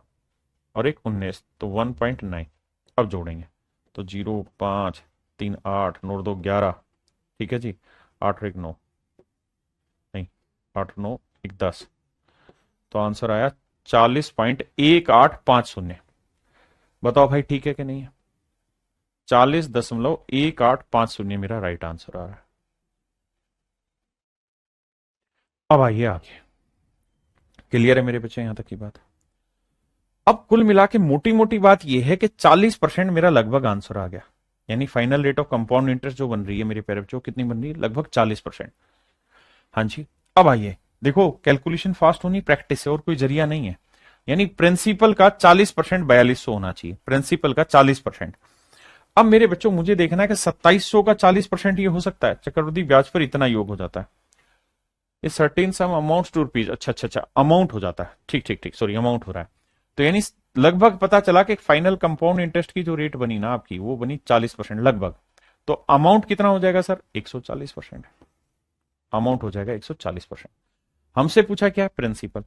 और 1 19, तो 1.9। अब जोड़ेंगे तो 0 5 3 8 9 2 11, ठीक है जी, 8 और 1 9, नहीं 8 9 1 10, तो आंसर आया 40.1850। बताओ भाई ठीक है कि नहीं है, 40.1850 मेरा राइट आंसर आ रहा है। अब आइए आगे, क्लियर है मेरे बच्चे यहां तक की बात। अब कुल मिला के मोटी मोटी बात यह है कि 40% मेरा लगभग आंसर आ गया, यानी final rate of compound interest जो बन रही है मेरे प्यारे बच्चों, कितनी बन रही है, लगभग 40%। हाँ जी, अब आइए देखो कैलकुलेशन फास्ट होनी प्रैक्टिस से, और कोई जरिया नहीं है। यानी प्रिंसिपल का 40% 4200 होना चाहिए, प्रिंसिपल का 40%। अब मेरे बच्चों मुझे देखना है कि 2700 का 40% ये हो सकता है, चक्रवृद्धि ब्याज पर इतना योग हो जाता है, ये certain sum amount to rupees, अच्छा अच्छा अच्छा अमाउंट हो जाता है, ठीक ठीक ठीक, सॉरी अमाउंट हो रहा है। तो यानी लगभग पता चला कि फाइनल कंपाउंड इंटरेस्ट की जो रेट बनी ना आपकी, वो बनी 40% लगभग। तो अमाउंट कितना हो जाएगा सर, 140%। अमाउंट हो जाएगा 140%। हमसे पूछा क्या है, प्रिंसिपल।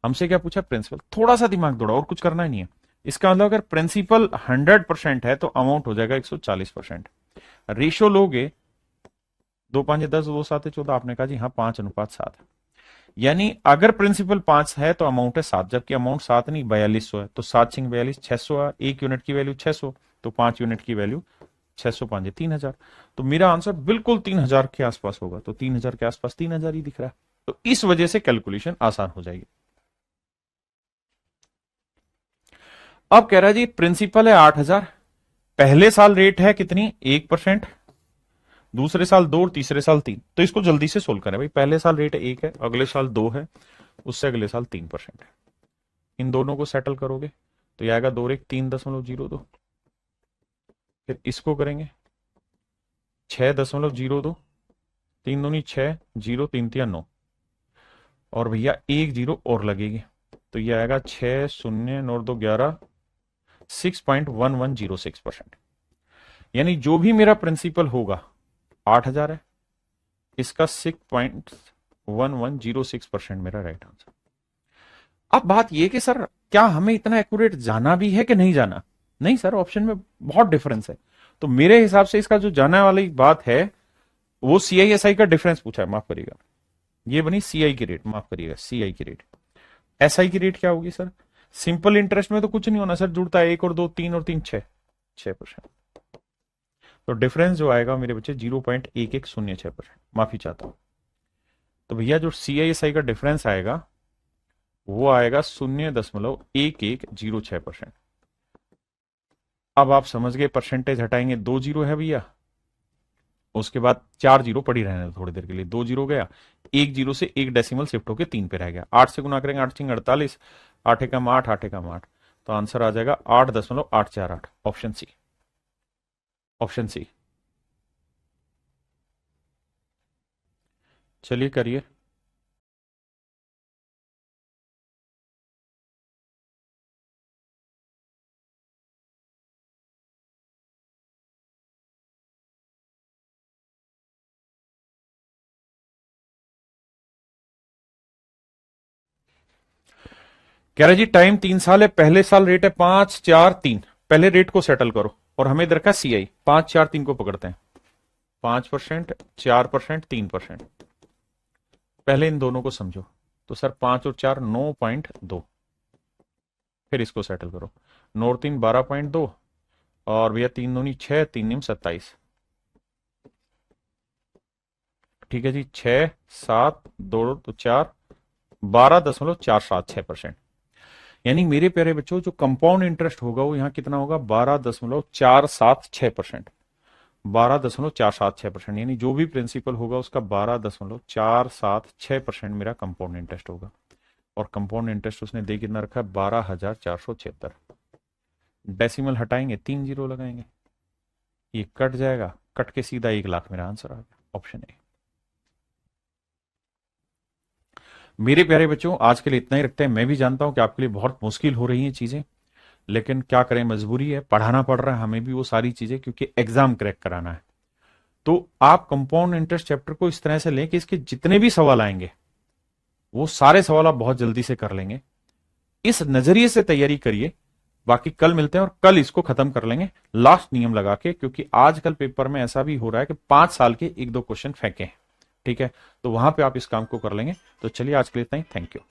हमसे क्या पूछा, प्रिंसिपल। थोड़ा सा दिमाग दौड़ा, और कुछ करना ही नहीं है। इसका मतलब अगर प्रिंसिपल 100% है तो अमाउंट हो जाएगा 140%। रेशो लोगे, 2 5 10, 2 7 14, आपने कहा जी हाँ 5:7। यानी अगर प्रिंसिपल 5 है तो अमाउंट है 7, जबकि अमाउंट 7 नहीं 4200 है, तो 7×6 = 42, 600 है, 1 यूनिट की वैल्यू 600, तो 5 यूनिट की वैल्यू 600 5 3000। तो मेरा आंसर बिल्कुल 3000 के आसपास होगा, तो 3000 के आसपास 3000 ही दिख रहा है, तो इस वजह से कैलकुलेशन आसान हो जाएगी। अब कह रहा है जी प्रिंसिपल है 8000, पहले साल रेट है कितनी 1%, दूसरे साल 2 और तीसरे साल 3। तो इसको जल्दी से सोल्व करें भाई, पहले साल रेट 1 है, अगले साल 2 है, उससे अगले साल 3% है। इन दोनों को सेटल करोगे तो यह आएगा 2 और 1 3.02। फिर इसको करेंगे 6.02, 3 दूनी 6, 0 3 3 9, और भैया 1 0 और लगेगी, तो यह आएगा 6 0 9 2 11, 6.1106%। यानी जो भी मेरा प्रिंसिपल होगा 8000 है, इसका 6.1106% मेरा राइट आंसर। अब बात यह कि सर क्या हमें इतना एक्यूरेट जाना भी है कि नहीं जाना, नहीं सर, ऑप्शन में बहुत डिफरेंस है। तो मेरे हिसाब से इसका जो जाने वाली बात है वो CISI का डिफरेंस पूछा है, माफ करिएगा, ये बनी CI की रेट, माफ करिएगा CI की रेट। SI की रेट क्या होगी सर, सिंपल इंटरेस्ट में तो कुछ नहीं होना सर, जुड़ता है 1 और 2 3 और 3 6%। तो डिफरेंस जो आएगा मेरे बच्चे 0.1106%, माफी चाहता हूं। तो भैया जो CISI का डिफरेंस आएगा वो आएगा 0.1106%। अब आप समझ गए, परसेंटेज हटाएंगे 2 जीरो है भैया, उसके बाद 4 जीरो पड़ी रहने दो थोड़ी देर के लिए, 2 जीरो गया, 1 जीरो से 1 डेसिमल शिफ्ट होकर 3 पे रह गया, 8 से गुना करेंगे, 8 6 48, 8 एकम 8, 8 एकम 8, तो आंसर आ जाएगा 8.848, ऑप्शन सी, ऑप्शन सी। चलिए करिए। कह रहे जी टाइम 3 साल है, पहले साल रेट है 5 4 3, पहले रेट को सेटल करो, और हमें इधर का CI 5 4 3 को पकड़ते हैं, 5%, 4%, 3%। पहले इन दोनों को समझो, तो सर 5 और 4 9.2, फिर इसको सेटल करो, 9 और 3 12.2, और भैया 3 दूनी 6, 3 निम 27, ठीक है जी, 6 7 2 तो 4, 12.476%। यानी मेरे प्यारे बच्चों जो कंपाउंड इंटरेस्ट होगा वो यहां कितना होगा, 12.476%, 12.476%। यानी जो भी प्रिंसिपल होगा उसका 12.476% मेरा कंपाउंड इंटरेस्ट होगा, और कंपाउंड इंटरेस्ट उसने दे कितना रखा है, 12,476। डेसिमल हटाएंगे, 3 जीरो लगाएंगे, ये कट जाएगा, कट के सीधा 1 लाख मेरा आंसर आ गया, ऑप्शन ए। मेरे प्यारे बच्चों आज के लिए इतना ही रखते हैं। मैं भी जानता हूं कि आपके लिए बहुत मुश्किल हो रही हैं चीजें, लेकिन क्या करें, मजबूरी है, पढ़ाना पड़ रहा है हमें भी वो सारी चीजें, क्योंकि एग्जाम क्रैक कराना है। तो आप कंपाउंड इंटरेस्ट चैप्टर को इस तरह से लें कि इसके जितने भी सवाल आएंगे वो सारे सवाल आप बहुत जल्दी से कर लेंगे, इस नजरिए से तैयारी करिए। बाकी कल मिलते हैं और कल इसको खत्म कर लेंगे लास्ट नियम लगा के, क्योंकि आजकल पेपर में ऐसा भी हो रहा है कि 5 साल के 1 2 क्वेश्चन फेंके हैं, ठीक है, तो वहां पे आप इस काम को कर लेंगे। तो चलिए आज के लिए इतना ही, थैंक यू।